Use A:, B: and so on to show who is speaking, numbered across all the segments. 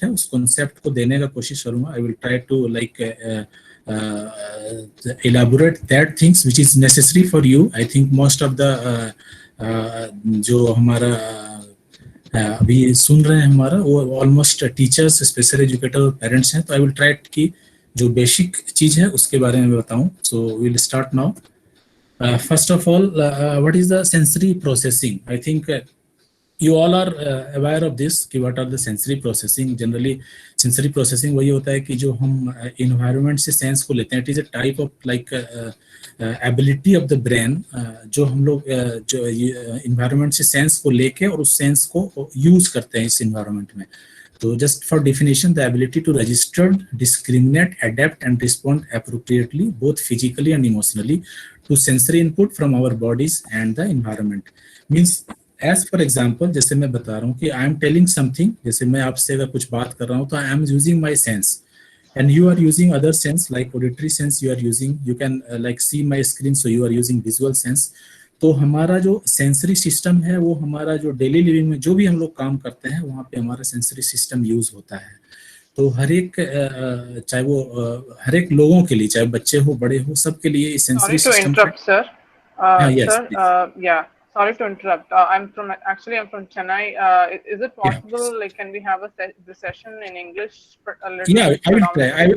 A: है उस कॉन्सेप्ट को देने का कोशिश करूंगा. I will try to like elaborate that things which is necessary for you. I think most of the जो हमारा अभी सुन रहे हैं हमारा वो ऑलमोस्ट टीचर्स, स्पेशल एजुकेटर और पेरेंट्स हैं. तो आई विल ट्राई कि जो बेसिक चीज है उसके बारे में बताऊं. So will start now. First of all, what is the sensory processing? I think you all are aware of this कि what are the sensory processing. Generally sensory processing वही होता है कि जो हम environment से sense को लेते हैं. It is a type of like ability of the brain जो हम लोग जो environment से sense को लेके और उस sense को use करते हैं इस environment में. So just for definition, the ability to register, discriminate, adapt and respond appropriately both physically and emotionally to sensory input from our bodies and the environment. Means as for example, जैसे मैं बता रहा हूँ कि I am telling something, जैसे मैं आपसे अगर कुछ बात कर रहा हूँ तो I am using my sense and you are using other sense like auditory sense you are using. You can like see my screen, so you are using visual sense. तो हमारा जो सेंसरी सिस्टम है वो हमारा जो daily living में जो भी हम लोग काम करते हैं वहाँ पे हमारा सेंसरी सिस्टम यूज होता है. तो हर एक चाहे वो हर एक लोगों के लिए, चाहे बच्चे हो बड़े हो, सबके लिए sensory system.
B: Sorry to interrupt, sir.
A: Yes,
B: sir, yeah. Sorry to interrupt. I'm from Chennai. Is it possible, like, can we have the session in English?
A: Yeah, I will try.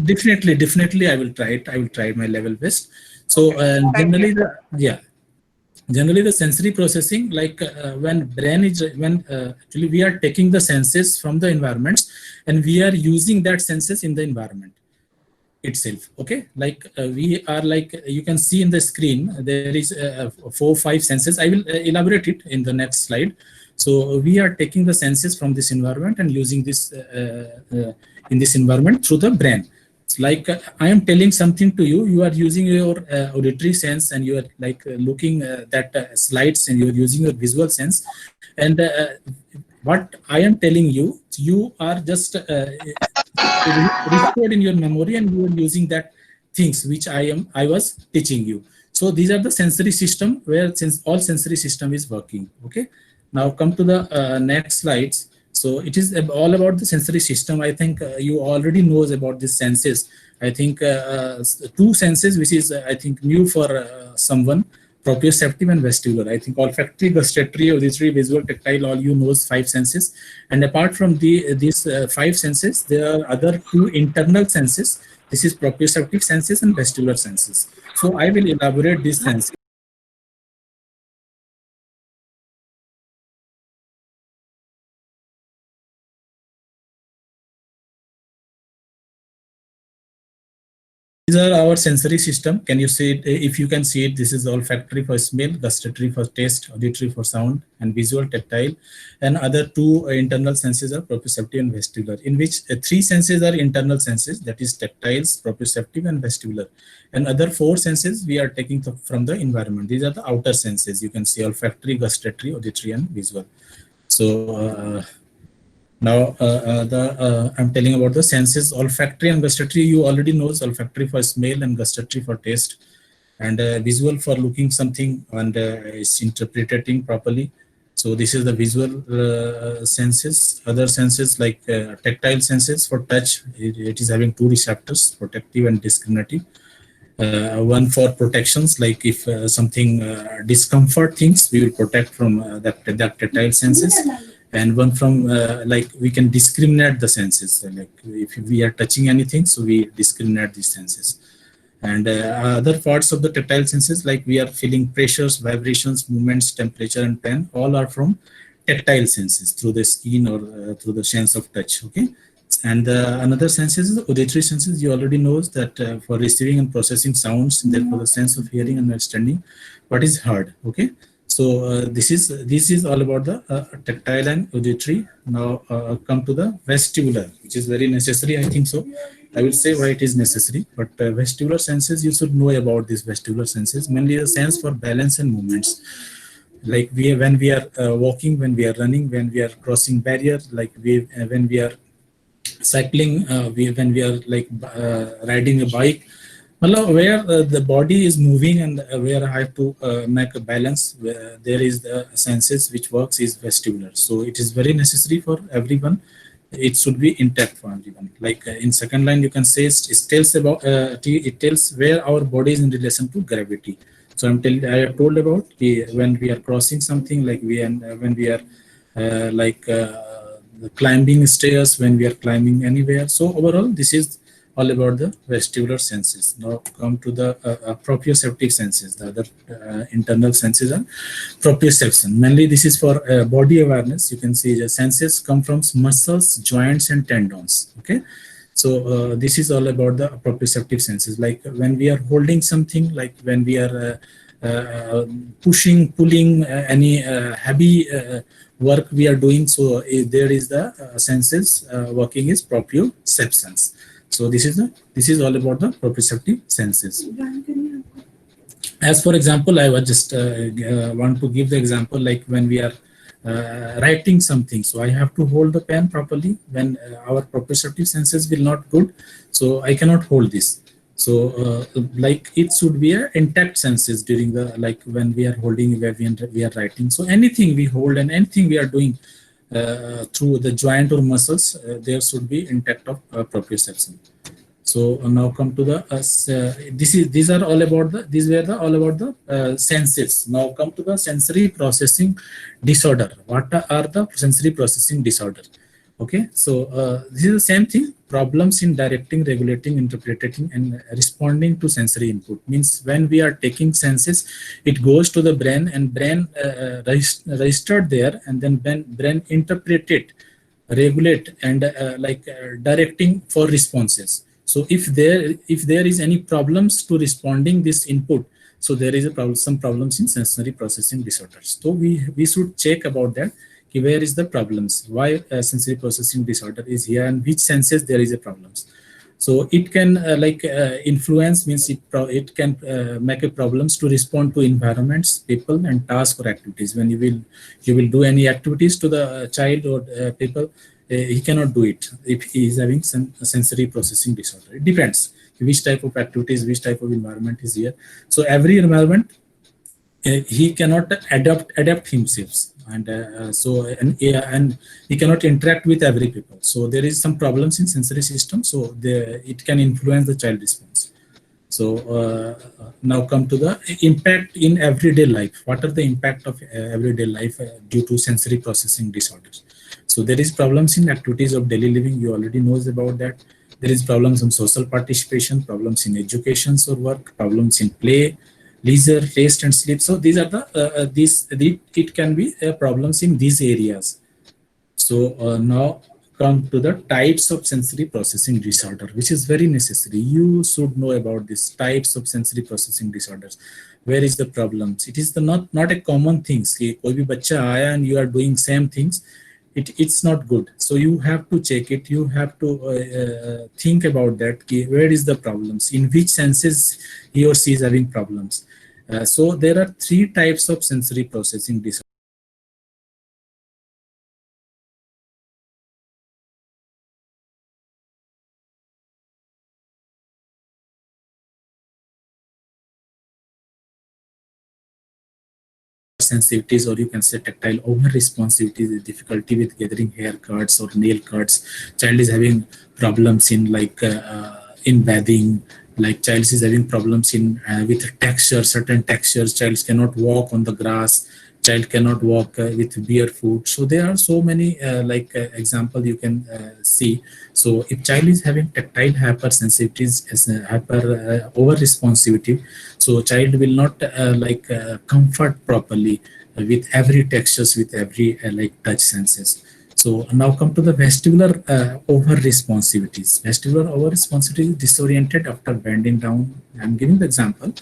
A: Definitely, I will try it. I will try my level best. So
B: okay.
A: Generally the sensory processing, like when actually we are taking the senses from the environments and we are using that senses in the environment itself. Okay, like we are like you can see in the screen there is 4-5 senses. I will elaborate it in the next slide. So we are taking the senses from this environment and using this in this environment through the brain. It's like I am telling something to you, you are using your auditory sense and you are like looking that slides and you are using your visual sense, and what I am telling you, you are just restored in your memory and you are using that things which I was teaching you. So these are the sensory system where all sensory system is working. Okay, now come to the next slides. So it is all about the sensory system. I think you already knows about these senses. I think two senses which is I think new for someone, proprioceptive and vestibular. I think olfactory, gustatory, auditory, visual, tactile, all you knows 5 senses. And apart from these 5 senses, there are other 2 internal senses. This is proprioceptive senses and vestibular senses. So I will elaborate these senses. These are our sensory system. Can you see it? If you can see it, this is olfactory for smell, gustatory for taste, auditory for sound, and visual, tactile. And other 2 internal senses are proprioceptive and vestibular, in which 3 senses are internal senses, that is tactiles, proprioceptive, and vestibular. And other 4 senses we are taking from the environment. These are the outer senses. You can see olfactory, gustatory, auditory, and visual. So now I'm telling about the senses. Olfactory and gustatory, you already knows. Olfactory for smell and gustatory for taste, and visual for looking something and is interpreting properly. So this is the visual senses. Other senses like tactile senses for touch, it is having 2 receptors, protective and discriminative. One for protections, like if something discomfort things, we will protect from that tactile senses. And one from like we can discriminate the senses, like if we are touching anything, so we discriminate these senses. And other parts of the tactile senses, like we are feeling pressures, vibrations, movements, temperature, and pain, all are from tactile senses through the skin or through the sense of touch. Okay, and another senses is auditory senses. You already knows that for receiving and processing sounds, and therefore the sense of hearing and understanding what is heard. Okay. So this is all about the tactile and auditory. Now come to the vestibular, which is very necessary, I think so. I will say why it is necessary, but vestibular senses, you should know about these vestibular senses, mainly the sense for balance and movements. Like when we are walking, when we are running, when we are crossing barriers, like when we are cycling, when we are like riding a bike, where the body is moving and where I have to make a balance, there is the senses which works is vestibular. So it is very necessary for everyone it should be intact for everyone. Like in second line, you can say it tells about it tells where our body is in relation to gravity. So I have told about when we are crossing something, like when we are climbing stairs, when we are climbing anywhere. So overall, this is all about the vestibular senses. Now come to the proprioceptive senses. The other internal senses are proprioception. Mainly this is for body awareness. You can see the senses come from muscles, joints, and tendons. Okay. So this is all about the proprioceptive senses. Like when we are holding something, like when we are pushing, pulling any heavy work we are doing. So there is the senses working is proprioceptions. So this is all about the proprioceptive senses. As for example, I was just want to give the example, like when we are writing something. So I have to hold the pen properly. When our proprioceptive senses will not good, so I cannot hold this. So like it should be a intact senses during the, like when we are holding, where we are writing. So anything we hold and anything we are doing through the joint or muscles, there should be intact of proprioception. So now come to the these are all about the, these were the all about the senses. Now come to the sensory processing disorder. What are the sensory processing disorder? Okay, so this is the same thing. Problems in directing, regulating, interpreting, and responding to sensory input. Means when we are taking senses, it goes to the brain, and brain registered there, and then brain interpret it, regulate, and directing for responses. So if there is any problems to responding this input, so there is a problem, some problems in sensory processing disorders. So we should check about that. Where is the problems? Why sensory processing disorder is here, and which senses there is a problems? So it can influence, means it can make a problems to respond to environments, people, and tasks or activities. When you will do any activities to the child or people, he cannot do it if he is having some sensory processing disorder. It depends which type of activities, which type of environment is here. So every environment he cannot adapt himself, and and he cannot interact with every people. So there is some problems in sensory system, so it can influence the child response. So now come to the impact in everyday life. What are the impact of everyday life due to sensory processing disorders? So there is problems in activities of daily living. You already knows about that. There is problems in social participation, problems in education or work, problems in play, leisure, rest, and sleep. So these are the it can be problems in these areas. So now come to the types of sensory processing disorder, which is very necessary. You should know about these types of sensory processing disorders. Where is the problems? It is the not a common thing. See, koi bhi bacha aaya and you are doing same things. It's not good. So you have to check it. You have to think about that. Where is the problems? In which senses he or she is having problems? So there are 3 types of sensory processing disorders. Sensitivities, or you can say tactile over responsivities, the difficulty with gathering hair cuts or nail cuts. Child is having problems in in bathing. Like child is having problems in with texture, certain textures. Child cannot walk on the grass. Child cannot walk with barefoot. So there are so many example you can see. So if child is having tactile hypersensitivities, hyper over responsivity, so child will not comfort properly with every textures, with every touch senses. So now come to the vestibular over responsivities. Vestibular over responsivities is disoriented after bending down. I'm giving the example,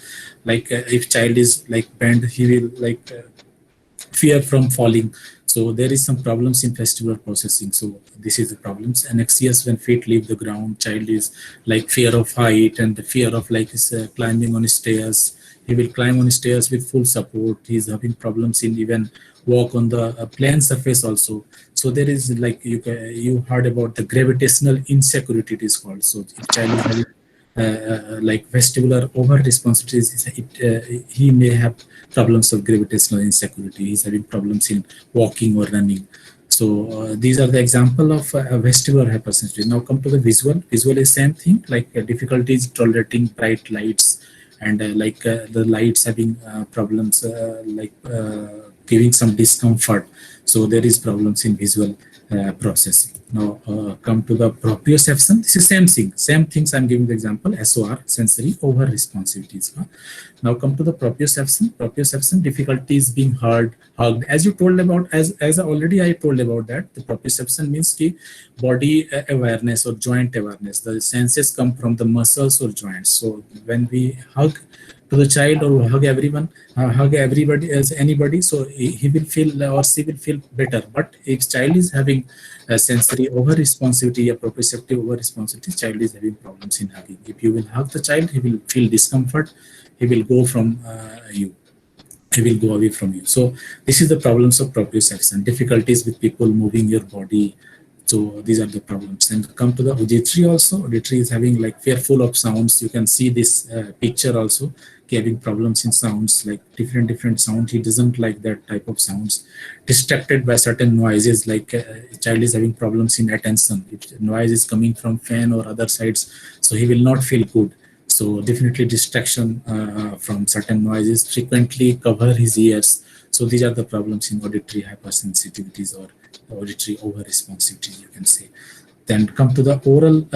A: if child is bent, he will fear from falling. So there is some problems in vestibular processing. So this is the problems. Anxious when feet leave the ground. Child is fear of height and the fear of climbing on stairs. He will climb on stairs with full support. He is having problems in even walk on the plane surface also. So there is you heard about the gravitational insecurity, it is called. So if child is having vestibular over responsibilities, he may have problems of gravitational insecurity. He's having problems in walking or running. So these are the example of vestibular hypersensitivity. Now come to the visual. Visual is same thing, like difficulties tolerating bright lights, and the lights having problems, giving some discomfort. So there is problems in visual processing. Now come to the proprioception. This is same thing. Same things I'm giving the example. SOR, sensory over responsivities. Now come to the proprioception. Proprioception difficulties being heard, hugged. As you told about, as already I told about that, the proprioception means ki body awareness or joint awareness. The senses come from the muscles or joints. So when we hug to the child or hug everyone, hug everybody as anybody, so he will feel or she will feel better. But if child is having a sensory over responsivity, a proprioceptive over responsivity, child is having problems in hugging. If you will hug the child, he will feel discomfort. He will go from you. He will go away from you. So this is the problems of proprioception, difficulties with people moving your body. So these are the problems. And come to the auditory also. Auditory is having like fearful of sounds. You can see this picture also, having problems in sounds, like different sounds. He doesn't like that type of sounds. Distracted by certain noises, like child is having problems in attention. If noise is coming from fan or other sides, so he will not feel good. So definitely distraction from certain noises, frequently cover his ears. So these are the problems in auditory hypersensitivities or auditory over responsivity, you can say. Then come to the oral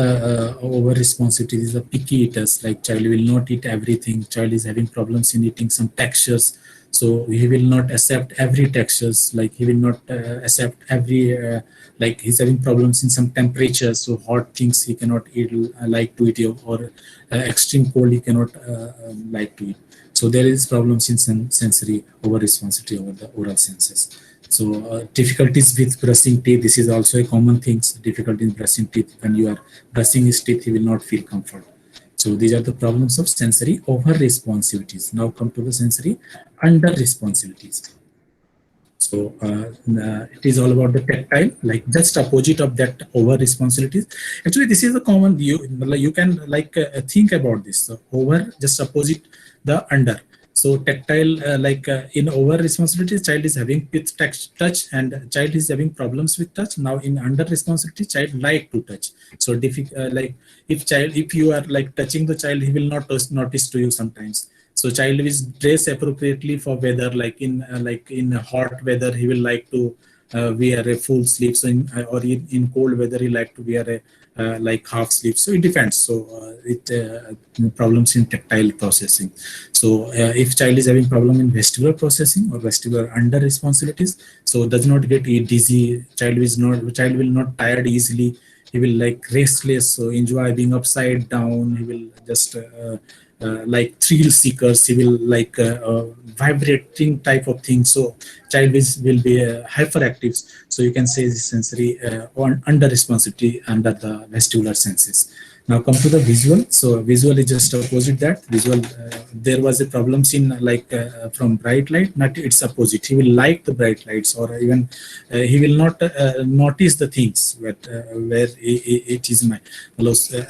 A: over responsivity. These are picky eaters, like child will not eat everything. Child is having problems in eating some textures. So he will not accept every textures, like he will not accept every, like he's having problems in some temperatures. So hot things he cannot eat, like to eat, or extreme cold he cannot like to eat. So there is problems in sensory over responsivity over the oral senses. So difficulties with brushing teeth. This is also a common thing. Difficulty in brushing teeth. When you are brushing his teeth, he will not feel comfort. So these are the problems of sensory over responsivities. Now come to the sensory under responsivities. So it is all about the tactile, like just opposite of that over responsibilities. Actually, this is a common, you can like think about this. So over just opposite the under. So tactile, in over responsibilities, child is having with touch, and child is having problems with touch. Now in under responsibility, child like to touch. So like if you are like touching the child, he will not notice to you sometimes. So child is dressed appropriately for weather, like in hot weather, he will like to wear a full sleeve. So or in cold weather, he like to wear a like half sleeve. So it depends. So it problems in tactile processing. So if child is having problem in vestibular processing or vestibular under responsibilities, so does not get dizzy. Child will not tired easily. He will like restless. So enjoy being upside down. He will just like thrill seekers. He will like vibrating type of thing. So child will be hyperactive. So you can say this sensory on under responsivity under the vestibular senses. Now come to the visual. So visual is just opposite that. Visual, there was a problems in like from bright light. Not it's opposite. He will like the bright lights, or even he will not notice the things where it is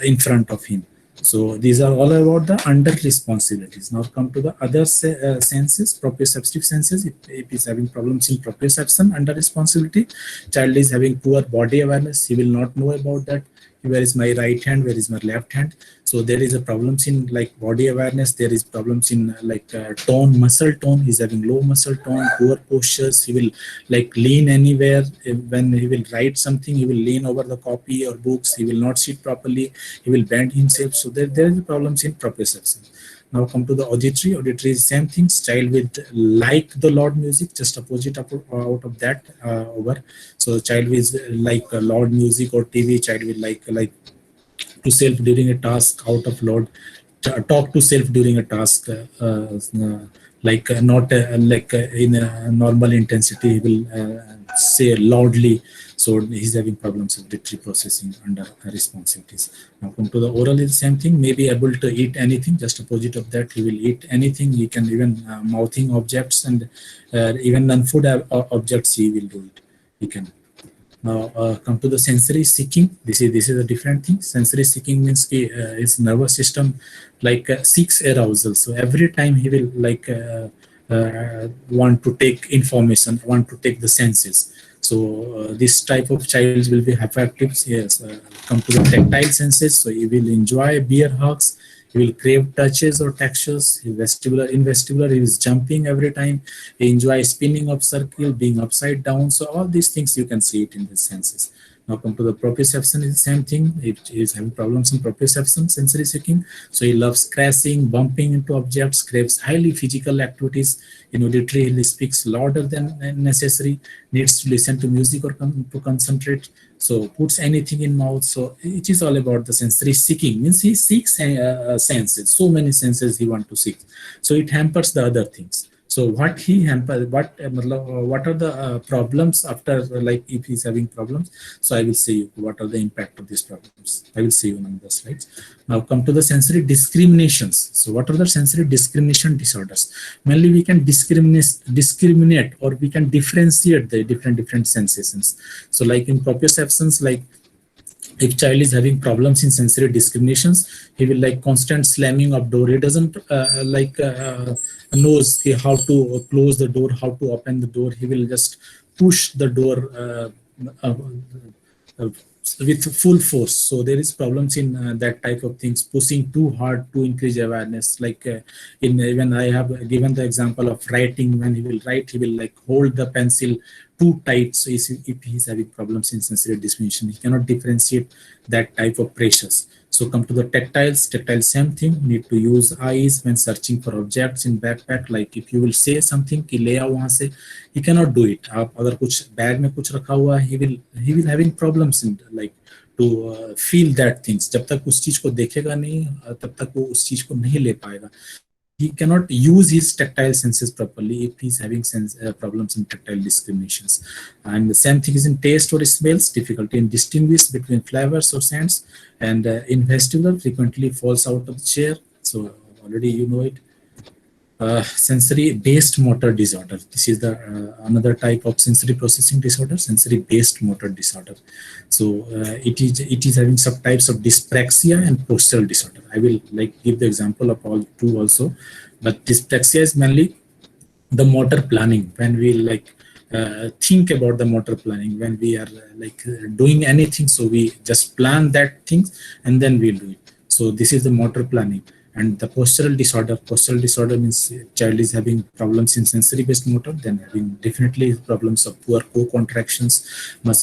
A: in front of him. So these are all about the under responsibilities. Now come to the other senses, proprioceptive senses. If he's having problems in proprioception under responsibility, child is having poor body awareness. He will not know about that. Where is my right hand? Where is my left hand? So there is a problems in like body awareness. There is problems in like tone, muscle tone. He's having low muscle tone, poor postures. He will like lean anywhere. When he will write something, he will lean over the copy or books. He will not sit properly. He will bend himself. So there is problems in proprioception. Now come to the auditory. Auditory is same things. Child with like the loud music, just opposite out of that over. So child with like loud music or TV. Child will like to self during a task out of loud. Talk to self during a task. Not in a normal intensity. He will say loudly. So he's having problems with auditory processing under responsivities. Now come to the oral is the same thing. Maybe able to eat anything. Just opposite of that, he will eat anything. He can even mouthing objects, and even non-food objects he will do it. He can. Now come to the sensory seeking. This is a different thing. Sensory seeking means his nervous system like seeks arousal. So every time he will like want to take information, want to take the senses. So this type of child will be hyperactive. Yes, come to the tactile senses. So he will enjoy bear hugs. He will crave touches or textures. In vestibular, he is jumping every time. He enjoys spinning of circle, being upside down. So all these things you can see it in the senses. Now come to the proprioception, is the same thing. It is having problems in proprioception, sensory seeking. So he loves crashing, bumping into objects, craves highly physical activities. In auditory, he speaks louder than necessary, needs to listen to music or to concentrate. So puts anything in mouth. So it is all about the sensory seeking. Means he seeks senses. So many senses he want to seek. So it hampers the other things. So what he hamper, what are the problems after, like if he's having problems? So I will say you what are the impact of these problems. I will see you on the slides. Now come to the sensory discriminations. So what are the sensory discrimination disorders? Mainly we can discriminate or we can differentiate the different sensations. So like in proprioceptions, like if child is having problems in sensory discriminations, he will like constant slamming of door. He doesn't knows how to close the door, how to open the door. He will just push the door uh, uh, with full force. So there is problems in that type of things, pushing too hard to increase awareness. Like in when I have given the example of writing, when he will write, he will like hold the pencil too tight. So if he's having problems in sensory discrimination, he cannot differentiate that type of pressures. So come to the tactiles. Tactile, same thing. Need to use eyes when searching for objects in backpack. Like if you will say something कि ले आओ वहाँ से, he cannot do it. आप अगर कुछ bag में कुछ रखा हुआ, he will having problems in like to feel that things. जब तक उस चीज को देखेगा नहीं, तब तक वो उस चीज को नहीं ले पाएगा. He cannot use his tactile senses properly if he's having problems in tactile discriminations. And the same thing is in taste or smells, difficulty in distinguish between flavors or scents. And in vestibular, frequently falls out of the chair. So already you know it. Sensory based motor disorder. This is the another type of sensory processing disorder, sensory based motor disorder. So it is having subtypes of dyspraxia and postural disorder. I will like give the example of all two also, but dyspraxia is mainly the motor planning. When we like think about the motor planning, when we are doing anything, so we just plan that things and then we'll do it. So this is the motor planning. And the postural disorder means child is having problems in sensory based motor, then having definitely problems of poor co-contractions,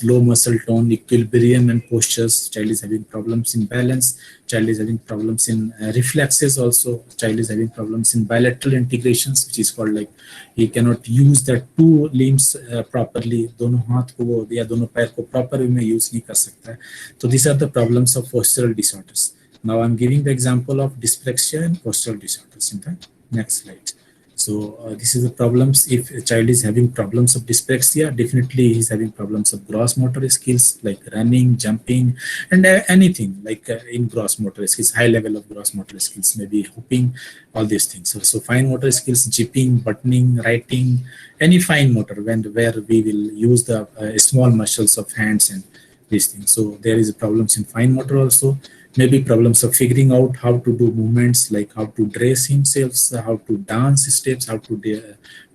A: low muscle tone, equilibrium and postures. Child is having problems in balance. Child is having problems in reflexes also. Child is having problems in bilateral integrations, which is called like he cannot use the two limbs properly. दोनों हाथ को या दोनों पैर को proper way में use नहीं कर सकता है. So these are the problems of postural disorders. Now I'm giving the example of dyspraxia and postural disorders in the next slide. So this is the problems. If a child is having problems of dyspraxia, definitely he's having problems of gross motor skills like running, jumping, and anything like in gross motor skills, high level of gross motor skills, maybe hooping, all these things. So fine motor skills, jipping, buttoning, writing, any fine motor where we will use the small muscles of hands and these things. So there is problems in fine motor also. Maybe problems of figuring out how to do movements, like how to dress himself, how to dance steps, how to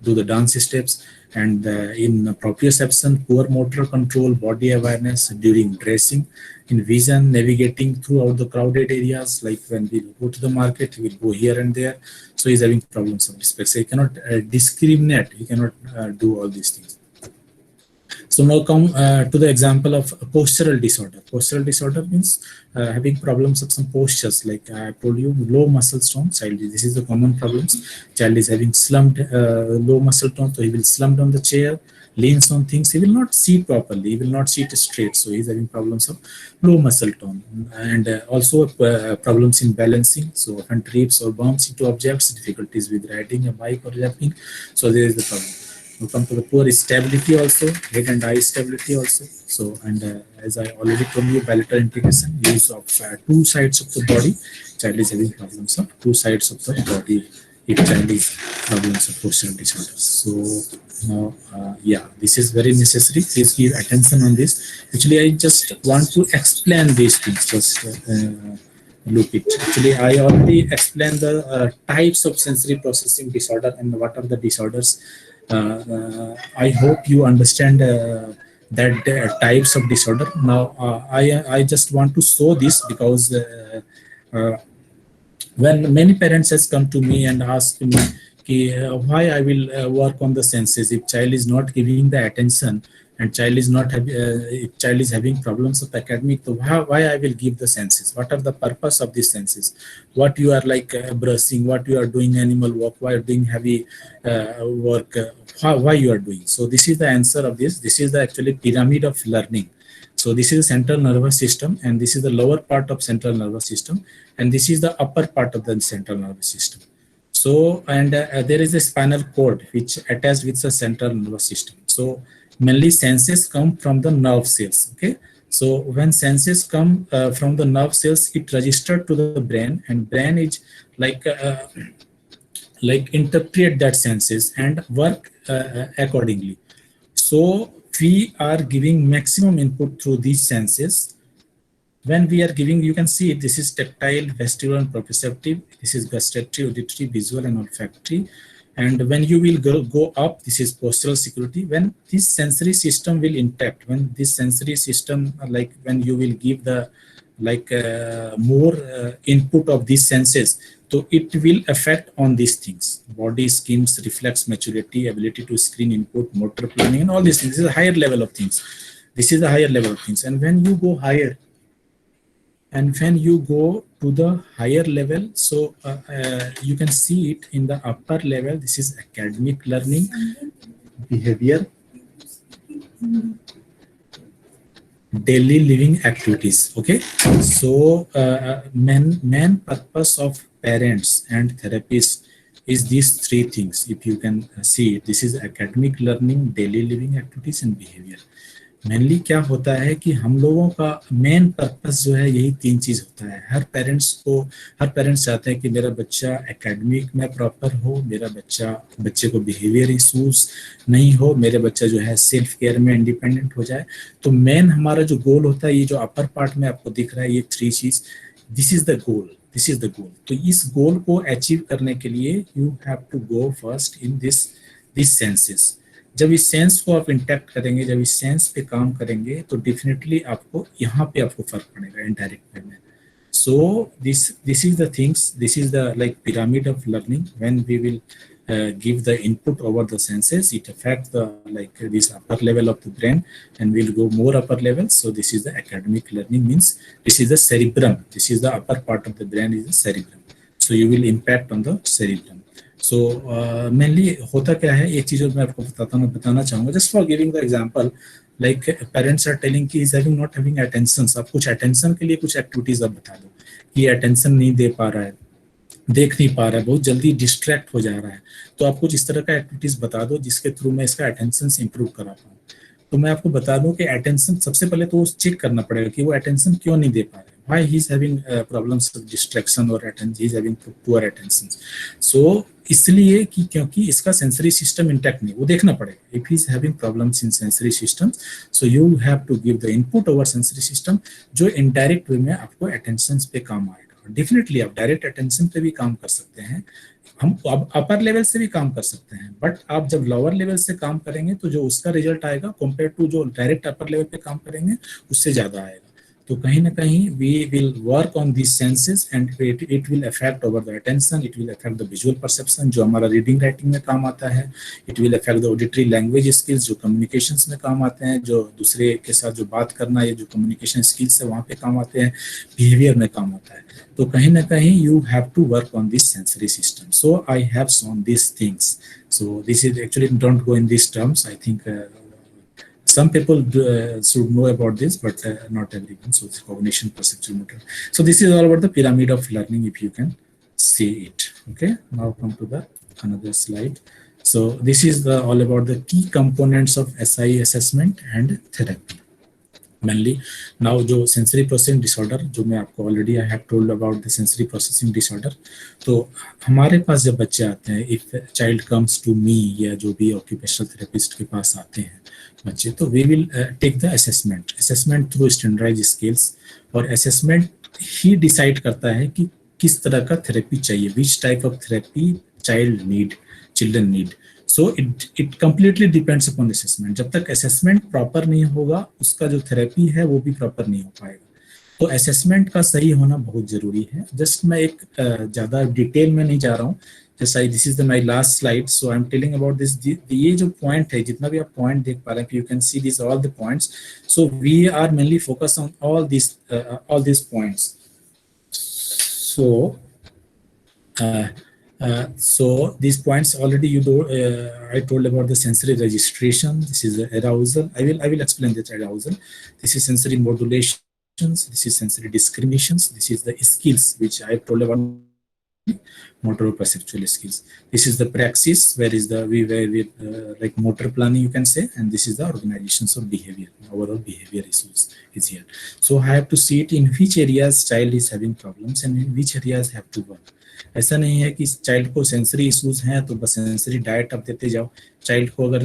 A: do the dance steps. And in proprioception, poor motor control, body awareness during dressing. In vision, navigating throughout the crowded areas, like when we go to the market, we will go here and there. So he's having problems of dyspepsia. He cannot discriminate. He cannot do all these things. So now come to the example of postural disorder. Postural disorder means having problems of some postures, like I told you, low muscle tone. Child, this is the common problems. Child is having slumped low muscle tone, so he will slump on the chair, leans on things. He will not sit properly. He will not sit straight. So he's having problems of low muscle tone, and also problems in balancing. So often trips or bumps into objects, difficulties with riding a bike or jumping. So there is the problem. We come to the poor stability also, head and eye stability also. So, and as I already told you, bilateral integration, use of two sides of the body. Child is having problems of two sides of the body if child is problems of postural disorders. So now, yeah, this is very necessary. Please give attention on this. Actually, I just want to explain these things. Just look it. Actually, I already explained the types of sensory processing disorder and what are the disorders. I hope you understand that types of disorder. Now I just want to show this because uh, when many parents has come to me and asked me why I will work on the senses if child is not giving the attention and child is not if child is having problems of academic, so why I will give the senses, what are the purpose of these senses, what you are like brushing, what you are doing animal work, why you are doing heavy work, why you are doing. So this is the answer of this is the actually pyramid of learning. So this is the central nervous system, and this is the lower part of central nervous system, and this is the upper part of the central nervous system. So, and there is a spinal cord which attached with the central nervous system. So mainly senses come from the nerve cells. Okay. So when senses come from the nerve cells, it registered to the brain, and brain is like interpret that senses and work accordingly. So we are giving maximum input through these senses. When we are giving, you can see this is tactile, vestibular, and proprioceptive. This is gustatory, auditory, visual, and olfactory. And when you will go up, this is postural security. When this sensory system will intact, when this sensory system, like when you will give the more input of these senses, so it will affect on these things: body, schemes, reflex maturity, ability to screen input, motor planning, and all these things. This is a higher level of things. This is a higher level of things. And when you go higher, and when you go to the higher level, so you can see it in the upper level. This is academic learning, behavior, daily living activities. Okay, so main purpose of parents and therapists is these three things. If you can see it, this is academic learning, daily living activities, and behavior. Mainly क्या होता है कि हम लोगों का main purpose जो है यही तीन चीज होता है. हर पेरेंट्स चाहते हैं कि मेरा बच्चा एकेडमिक में प्रॉपर हो, मेरा बच्चे को बिहेवियर इश्यूज नहीं हो, मेरे बच्चा जो है सेल्फ केयर में इंडिपेंडेंट हो जाए. तो मेन हमारा जो गोल होता है, ये जो अपर पार्ट में आपको दिख रहा है, ये थ्री चीज, दिस इज द गोल. तो इस गोल को अचीव करने के लिए you have to go first in this senses. जब इस सेंस को आप इंटैक्ट करेंगे, जब इस सेंस पे काम करेंगे, तो डेफिनेटली आपको यहाँ पे आपको फर्क पड़ेगा इनडायरेक्ट वे में. सो this is the things, this is the like pyramid of learning. When we will give the input over the senses, it affects the like this upper level of the brain, and we'll go more upper level. So this is the academic learning, means this is the cerebrum. This is the upper part of the brain, is the cerebrum. So you will impact on the cerebrum. So mainly होता क्या है, एक चीज मैं आपको बताना चाहूंगा, just for giving the example. Like parents are telling कि is having not having attention. आप कुछ अटेंशन के लिए कुछ एक्टिविटीज आप बता दो कि अटेंशन नहीं दे पा रहा है, देख नहीं पा रहा है, बहुत जल्दी डिस्ट्रैक्ट हो जा रहा है. तो आप कुछ इस तरह का एक्टिविटीज बता दो जिसके थ्रू मैं इसका अटेंशन इंप्रूव करा पाऊँ. तो मैं आपको बता दूं कि अटेंशन सबसे पहले तो चेक करना पड़ेगा कि वो अटेंशन क्यों नहीं दे पा रहे. Why he is having problems of distraction or attention, he is having poor attention. So इसलिए कि क्योंकि इसका सेंसरी सिस्टम इंटैक्ट नहीं, वो देखना पड़ेगा. If he is having problems in sensory system, so you have to give the input over sensory system, जो indirect way में आपको अटेंशन पे काम आएगा. डेफिनेटली आप डायरेक्ट अटेंशन पे भी काम कर सकते हैं, हम अपर लेवल से भी काम कर सकते हैं, बट आप जब लोअर लेवल से काम करेंगे तो जो उसका रिजल्ट आएगा कंपेयर टू जो डायरेक्ट अपर लेवल पे काम करेंगे उससे ज्यादा आएगा. तो कहीं ना कहीं we will work on this senses and it will affect over the attention, it will affect the visual perception जो हमारा रीडिंग राइटिंग में काम आता है, it will affect the auditory language skills जो कम्युनिकेशंस में काम आते हैं, जो दूसरे के साथ जो बात करना या जो कम्युनिकेशन स्किल्स है वहाँ पे काम आते हैं, बिहेवियर में काम आता है. तो कहीं ना कहीं you have to work on this sensory system. So I have shown this things. So this is actually don't go in this terms. I think some people should know about this, but not everyone. So it's cognition, perceptual, motor. So this is all about the pyramid of learning, if you can see it. Okay, now come to the another slide. So this is all about the key components of SIE assessment and therapy. Mainly now जो sensory processing disorder जो मैं आपको already I have told about the sensory processing disorder. तो हमारे पास जब बच्चे आते हैं, if child comes to me या जो भी occupational therapist के पास आते हैं बच्चे, तो we will take the assessment through standardized scales. और assessment ही decide करता है कि किस तरह का therapy चाहिए, which type of therapy children need. So it completely depends upon assessment. जब तक असेसमेंट प्रॉपर नहीं होगा, उसका जो थेरेपी है वो भी प्रॉपर नहीं हो पाएगा. तो असेसमेंट का सही होना बहुत जरूरी है. जस्ट मैं एक ज्यादा डिटेल में नहीं जा रहा हूँ. जैसा this is the my last slide, so I am telling about this. ये जो पॉइंट है, जितना भी आप पॉइंट देख पा रहे हैं, you can see this all the points. So we are mainly focus on all these points. So so these points already I told about the sensory registration. This is the arousal. I will explain that arousal. This is sensory modulation. This is sensory discriminations. This is the skills which I told about, motor or perceptual skills. This is the praxis, where is the like motor planning, you can say, and this is the organizations of behavior. Overall behavior issues is here. So I have to see it in which areas child is having problems and in which areas have to work. ऐसा नहीं है कि child को sensory issues हैं तो बस sensory diet आप देते जाओ. चाइल्ड को अगर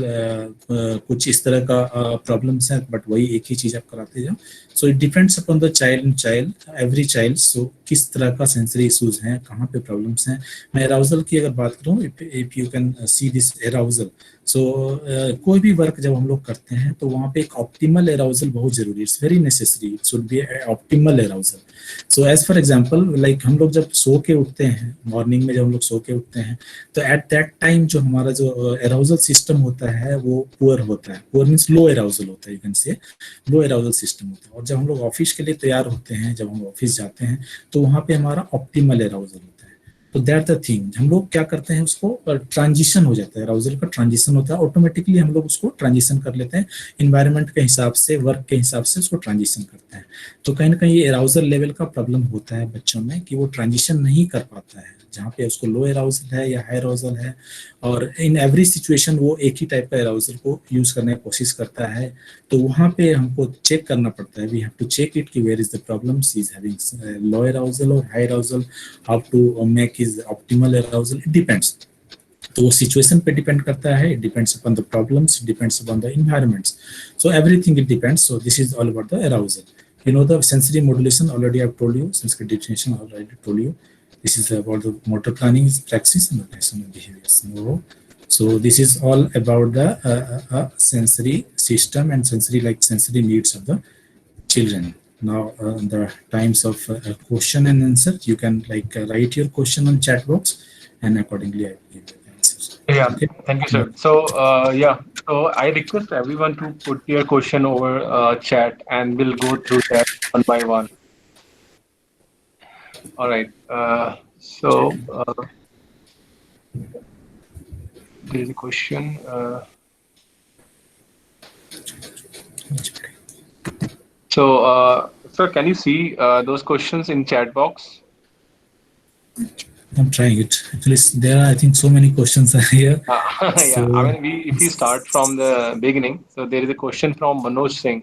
A: कुछ इस तरह का प्रॉब्लम्स है, बट वही एक ही चीज आप कराते जाओ. So it depends upon the child, every child. So किस तरह का सेंसरी इश्यूज हैं, कहाँ पे प्रॉब्लम्स हैं. मैं अराउजल की अगर बात करूँ, if you can see this arousal. So कोई भी वर्क जब हम लोग करते हैं तो वहाँ पे एक ऑप्टिमल अराउजल बहुत जरूरी है. It's very necessary. It should be optimal arousal. So as for example, like हम लोग जब सो के उठते हैं, मॉर्निंग में जब हम लोग सो के उठते हैं, तो एट दैट टाइम जो हमारा जो अराउजल सिस्टम होता है वो पुअर होता है. पुअर मीन्स लो अराउजल होता है, you can say low arousal system होता है. और जब हम लोग ऑफिस के लिए तैयार होते हैं, जब हम ऑफिस जाते हैं, तो वहाँ पे हमारा ऑप्टिमल अराउजल होता है. तो दैट द थिंग, हम लोग क्या करते हैं, उसको ट्रांजिशन हो जाता है. अराउजल का ट्रांजिशन होता है ऑटोमेटिकली. हम लोग उसको ट्रांजिशन कर लेते हैं इन्वायरमेंट के हिसाब से, वर्क के हिसाब से उसको ट्रांजिशन करते हैं. तो कहीं ना कहीं ये अराउजल लेवल का प्रॉब्लम होता है बच्चों में कि वो ट्रांजिशन नहीं कर पाता है, जहाँ पे उसको लो अराउजल है या हाई अराउजल है. और इन एवरी सिचुएशन वो एक ही टाइप का अराउजल को यूज करने की कोशिश करता है. तो वहाँ पे हमको चेक करना पड़ता है. We have to check it कि where is the problem. He is having low arousal और high arousal. How to make his optimal arousal, it depends. तो वो सिचुएशन पे डिपेंड करता है. It depends upon the problems, depends upon the environments. So everything it depends. So this is all about the arousal. You know the sensory modulation already I've told you. Sensory definition already told you. This is about the motor planning, praxis, and operational behaviors. So this is all about the sensory system and sensory needs of the children. Now the times of question and answer. You can write your question on chat box, and accordingly I will give you the answers.
C: Yeah, okay. Thank you, sir. So so I request everyone to put their question over chat, and we'll go through that one by one. All right. So there is a question. So, sir, can you see those questions in chat box?
A: I'm trying it. Actually, there are, I think, so many questions are here.
C: Yeah,
A: So-
C: I mean, if we start from the beginning, so there is a question from Manoj Singh.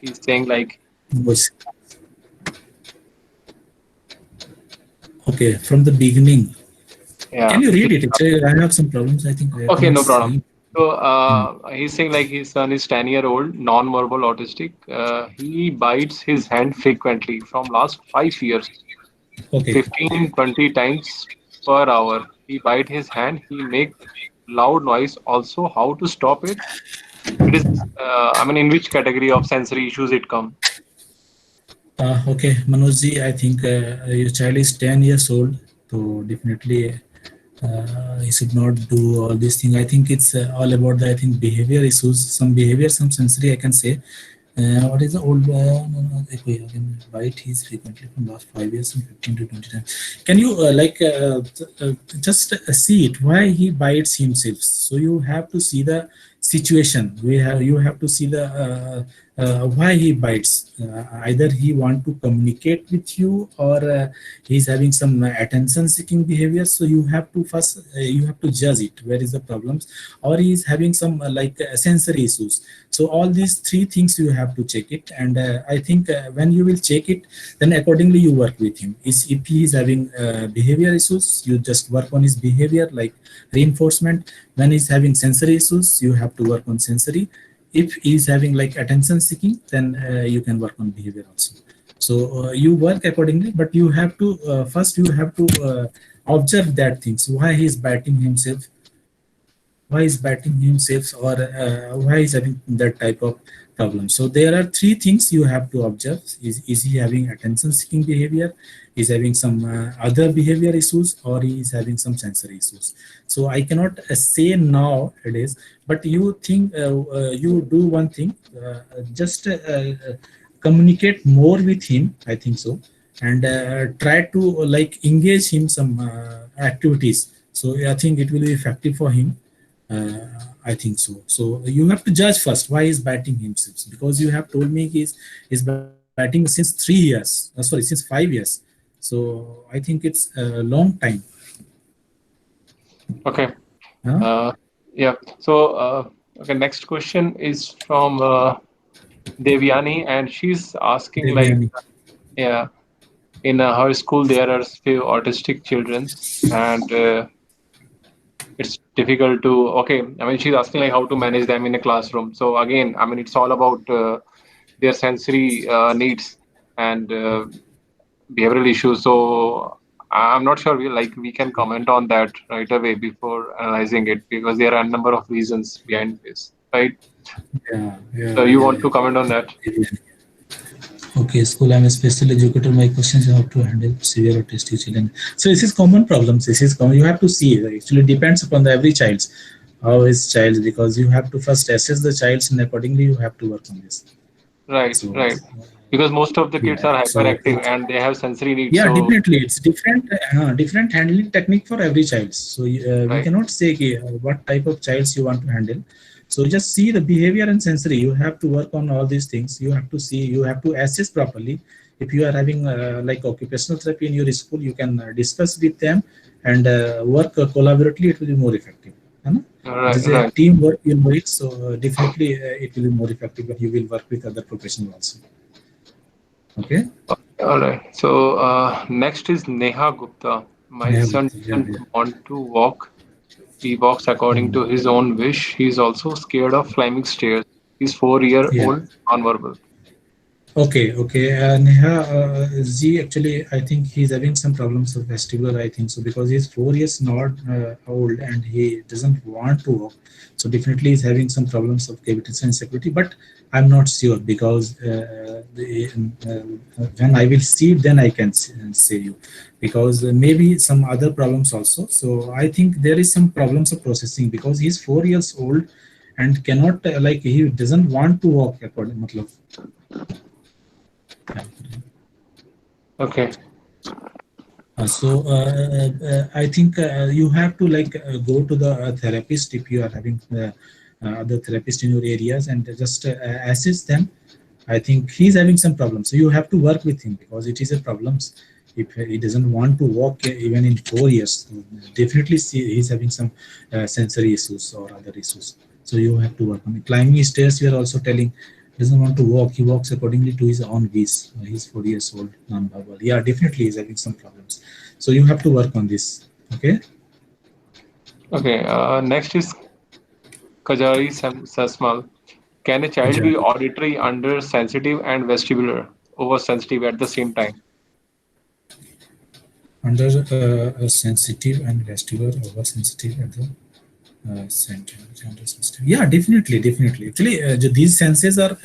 C: He's saying like,
A: Was- Okay, from the beginning.
C: yeah.
A: Can you read it? Actually, I have some problems. I think. I
C: Okay, no
A: can't
C: problem.
A: see.
C: So he's saying like his son is 10-year-old, non-verbal autistic. He bites his hand frequently from last 5 years,
A: Okay.
C: 15-20 times per hour. He bite his hand. He make loud noise. Also, how to stop it? It is, I mean, in which category of sensory issues it come?
A: Okay, Manoj ji, I think your child is 10 years old, so definitely he should not do all these things. I think it's all about the, I think, behavior issues, some behavior, some sensory, I can say. What is the old, again, bite he's frequently from last 5 years and 15 to 20 times. Can you just see it, why he bites himself? So you have to see the situation. You have to see the why he bites. Either he want to communicate with you, or he's having some attention-seeking behavior. So you have to first you have to judge it. Where is the problems, or he is having some sensory issues. So all these three things you have to check it. And I think when you will check it, then accordingly you work with him. If he is having behavior issues, you just work on his behavior, like reinforcement. When he's having sensory issues, you have to work on sensory. If he's having like attention seeking, then you can work on behavior also. So you work accordingly, but you have to first you have to observe that things, why he's biting himself. why is biting himself, or why is having that type of problem. So there are three things you have to observe. Is he having attention seeking behavior, is having some other behavior issues, or he is having some sensory issues. So I cannot say now it is, but you think you do one thing, just communicate more with him, I think so, and try to like engage him some activities. So I think it will be effective for him. uh, I think so. So you have to judge first why he's biting himself, because you have told me he's biting since 3 years. Sorry, since 5 years. So I think it's a long time.
C: Okay.
A: Huh?
C: Yeah. So, okay, next question is from Devyani, and she's asking like,
A: Devyani.
C: yeah, in her school there are few autistic children, and it's difficult to. Okay, I mean, she's asking like how to manage them in a classroom. So again, I mean, it's all about their sensory needs and behavioral issues. So I'm not sure we can comment on that right away before analyzing it, because there are a number of reasons behind this, right?
A: Yeah,
C: So
A: yeah,
C: you
A: yeah,
C: want to
A: yeah.
C: comment on that?
A: Devyani. Okay, school. I'm a special educator. My question is how to handle severe autistic children. So this is common problems. This is common. You have to see. It actually depends upon the every child's how is child, because you have to first assess the child's, and accordingly you have to work on this.
C: Right,
A: So
C: right. Because most of the kids
A: yeah.
C: are
A: So
C: hyperactive and they have sensory needs.
A: yeah,
C: So
A: definitely it's different handling technique for every child. So we
C: right,
A: cannot say कि, what type of childs you want to handle. So just see the behavior and sensory. You have to work on all these things. You have to see. You have to assess properly. If you are having like occupational therapy in your school, you can discuss with them and work collaboratively. It will be more effective. है ना? It
C: right,
A: is a
C: right.
A: teamwork you know it. So definitely it will be more effective when you will work with other professionals also. Okay.
C: All right. So next is Neha Gupta. My
A: Yeah,
C: son
A: yeah,
C: doesn't
A: yeah.
C: want to walk. He walks according to his own wish. He's also scared of climbing stairs. He's 4 year
A: Yeah.
C: old, nonverbal.
A: Okay, okay. Neha, Z actually, I think he's having some problems of vestibular. I think so, because he's 4 years not old and he doesn't want to walk. So definitely he's having some problems of cavity sensitivity. But I'm not sure, because when I will see it, then I can say you, because maybe some other problems also. So I think there is some problems of processing, because he's 4 years old and cannot like he doesn't want to walk according. मतलब,
C: Okay.
A: I think you have to like go to the therapist if you are having other therapist in your areas, and just assist them. I think he's having some problems, so you have to work with him, because it is a problems. If he doesn't want to walk even in 4 years, so definitely see he's having some sensory issues or other issues. So you have to work on it. Climbing stairs, you are also telling doesn't want to walk. He walks accordingly to his own ways. He's 4 years old, non-verbal. Yeah, definitely he's having some problems. So you have to work on this. Okay.
C: Okay. Next is Kajari Sasmal. Can a child be
A: Kajari.
C: auditory, under sensitive, and vestibular, oversensitive at the same time?
A: Under sensitive and vestibular, oversensitive at the gender sensitive. Yeah, definitely, definitely. Actually, these senses are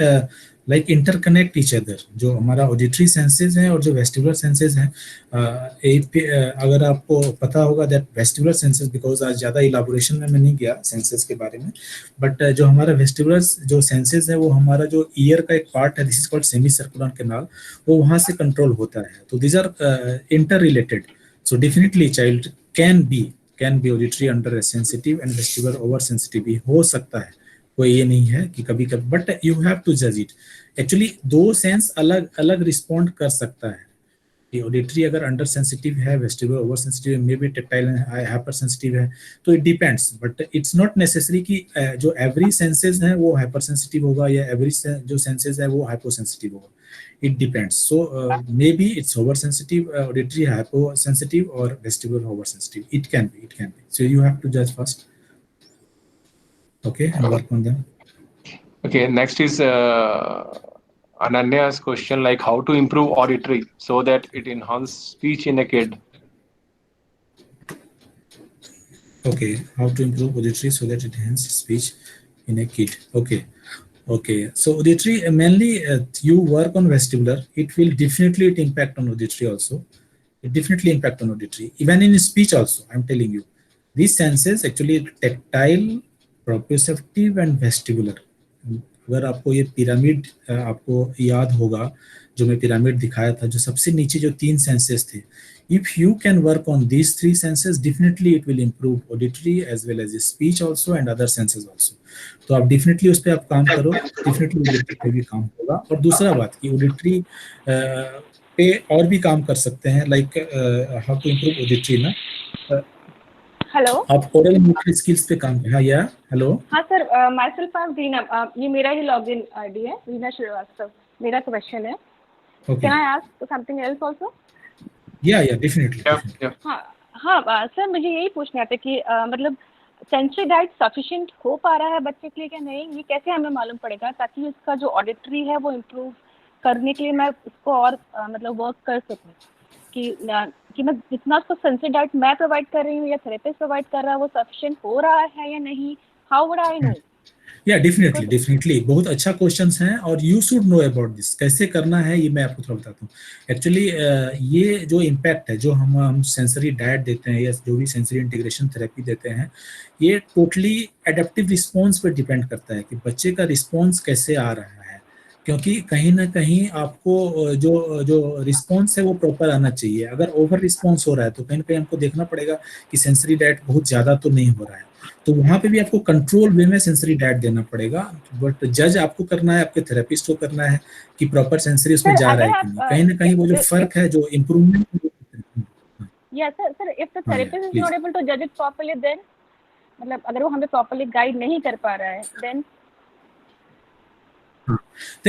A: like interconnect each other. जो हमारा auditory senses हैं और जो vestibular senses हैं, अगर आपको पता होगा that vestibular senses, because आज ज़्यादा elaboration में मैं नहीं गया senses के बारे में, but जो हमारा vestibular जो senses है वो हमारा जो ear का एक part है, this is called semicircular canal, वो वहाँ से control होता है. तो these are interrelated. So definitely child can be auditory under sensitive and vestibular oversensitive भी हो सकता है. कोई ये नहीं है कि कभी कभी, बट यू हैव टू जज इट. एक्चुअली दो सेंस अलग अलग रिस्पॉन्ड कर सकता है. कि ऑडिटरी अगर अंडर सेंसिटिव है, vestibular over sensitive, may be tactile hyper sensitive है, तो it depends. But it's not necessary कि जो एवरी सेंसेस है वो हाइपर सेंसिटिव होगा या एवरी जो सेंसेस है वो हाइपो सेंसिटिव होगा. It depends. So maybe it's oversensitive, auditory hyposensitive, or vestibular oversensitive. It can be. It can be. So you have to judge first. Okay, and work on them.
C: Okay, next is Ananya's question, like how to improve auditory so that it enhances speech in a kid.
A: Okay, how to improve auditory so that it enhances speech in a kid. Okay. So auditory, mainly you work on vestibular. It will definitely impact on auditory also. It definitely impact on auditory. Even in speech also, I'm telling you. These senses actually tactile, proprioceptive and vestibular. अगर आपको ये pyramid आपको याद होगा, जो मैं pyramid दिखाया था, जो सबसे नीचे जो 3 सेंसेस थे, if you can work on these 3 senses, definitely it will improve auditory as well as speech also and other senses also. तो आप definitely उस पे आप काम करो, definitely auditory पे भी काम होगा. और दूसरा बात कि auditory पे और भी काम कर सकते हैं, like how to improve auditory ना.
D: हेलो,
A: आप oral motor skills पे काम करें. हाँ या हेलो.
D: हाँ sir, my self I am Reena, ये मेरा ही लॉगिन आईडी है, रीना श्रीवास्तव. मेरा क्वेश्चन है, can I ask something else also?
A: या डेफिनेटली.
D: हाँ सर, मुझे यही पूछना था कि मतलब सेंसरी डाइट सफिशिएंट हो पा रहा है बच्चे के लिए क्या नहीं, ये कैसे हमें मालूम पड़ेगा ताकि उसका जो ऑडिटरी है वो इम्प्रूव करने के लिए मैं उसको और मतलब वर्क कर सकूँ कि मैं जितना उसको सेंसरी डाइट मैं प्रोवाइड कर रही हूँ या थेरेपिस्ट प्रोवाइड कर रहा है वो सफिशिएंट हो रहा है या नहीं. How would I know?
A: या डेफिनेटली बहुत अच्छा क्वेश्चंस हैं और you should know about this. कैसे करना है ये मैं आपको थोड़ा बताता हूँ. एक्चुअली ये जो इम्पैक्ट है, जो हम सेंसरी डाइट देते हैं या जो भी सेंसरी इंटीग्रेशन थेरेपी देते हैं, ये टोटली एडेप्टिव रिस्पॉन्स पर डिपेंड करता है कि बच्चे का रिस्पॉन्स कैसे आ रहा है. क्योंकि कहीं ना कहीं आपको जो रिस्पॉन्स है वो प्रॉपर आना चाहिए. अगर ओवर रिस्पॉन्स हो रहा है तो कहीं ना कहीं हमको देखना पड़ेगा कि सेंसरी डाइट बहुत ज़्यादा तो नहीं हो रहा है, तो वहाँ पे भी आपको कंट्रोल वे में सेंसरी डाइट देना पड़ेगा. बट जज आपको करना है, आपके थेरेपिस्ट को करना है कि प्रॉपर सेंसरी उसमें जा रहा है कि नहीं. कहीं ना कहीं वो जो फर्क है, जो improvement.
D: Yes sir, if the therapist is not able to जज इट प्रॉपर्ली, देन मतलब अगर वो हमें प्रॉपर्ली गाइड नहीं कर पा रहा है,
A: देन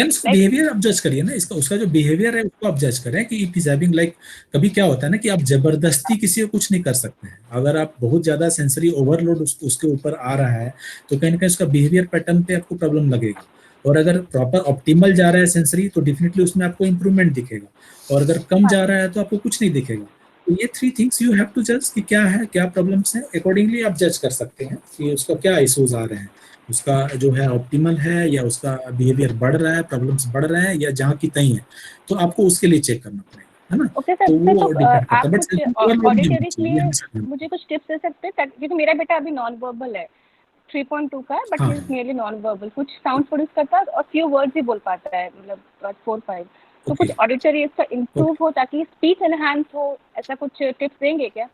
A: उसका बिहेवियर आप जज करिए ना. इसका उसका जो बिहेवियर है उसको आप जज करें कि इट इज हैविंग लाइक. कभी क्या होता है ना कि आप जबरदस्ती किसी को कुछ नहीं कर सकते हैं. अगर आप बहुत ज्यादा सेंसरी ओवरलोड उसके ऊपर आ रहा है तो कहीं ना कहीं उसका बिहेवियर पैटर्न पे आपको प्रॉब्लम लगेगा. और अगर प्रॉपर ऑप्टिमल जा रहा है सेंसरी तो डेफिनेटली उसमें आपको इंप्रूवमेंट दिखेगा. और अगर कम जा रहा है तो आपको कुछ नहीं दिखेगा. तो ये 3 थिंग्स यू हैव टू जज कि क्या है, क्या प्रॉब्लम्स हैं. अकॉर्डिंगली आप जज कर सकते हैं कि उसका क्या इश्यूज आ रहे हैं, उसका जो है ऑप्टिमल है या उसका बिहेवियर बढ़ रहा है, प्रॉब्लम्स बढ़ रहे हैं या जहाँ की तहीं है. तो आपको उसके लिए चेक करना पड़ेगा, है ना.
D: ओके सर,
A: तो वो डिपेंड करता है.
D: आप
A: बट
D: कुछ ऑडिटरी के लिए मुझे कुछ टिप्स दे सकते हैं क्योंकि मेरा बेटा अभी नॉन वर्बल है, 3.2 का है, but he is nearly non verbal. कुछ साउंड प्रोड्यूस करता है और फ्यू वर्ड्स ही बोल पाता है, मतलब 4-5. तो कुछ ऑडिटरी इसका इम्प्रूव हो ताकि स्पीच एनहांस हो, ऐसा कुछ टिप्स देंगे क्या?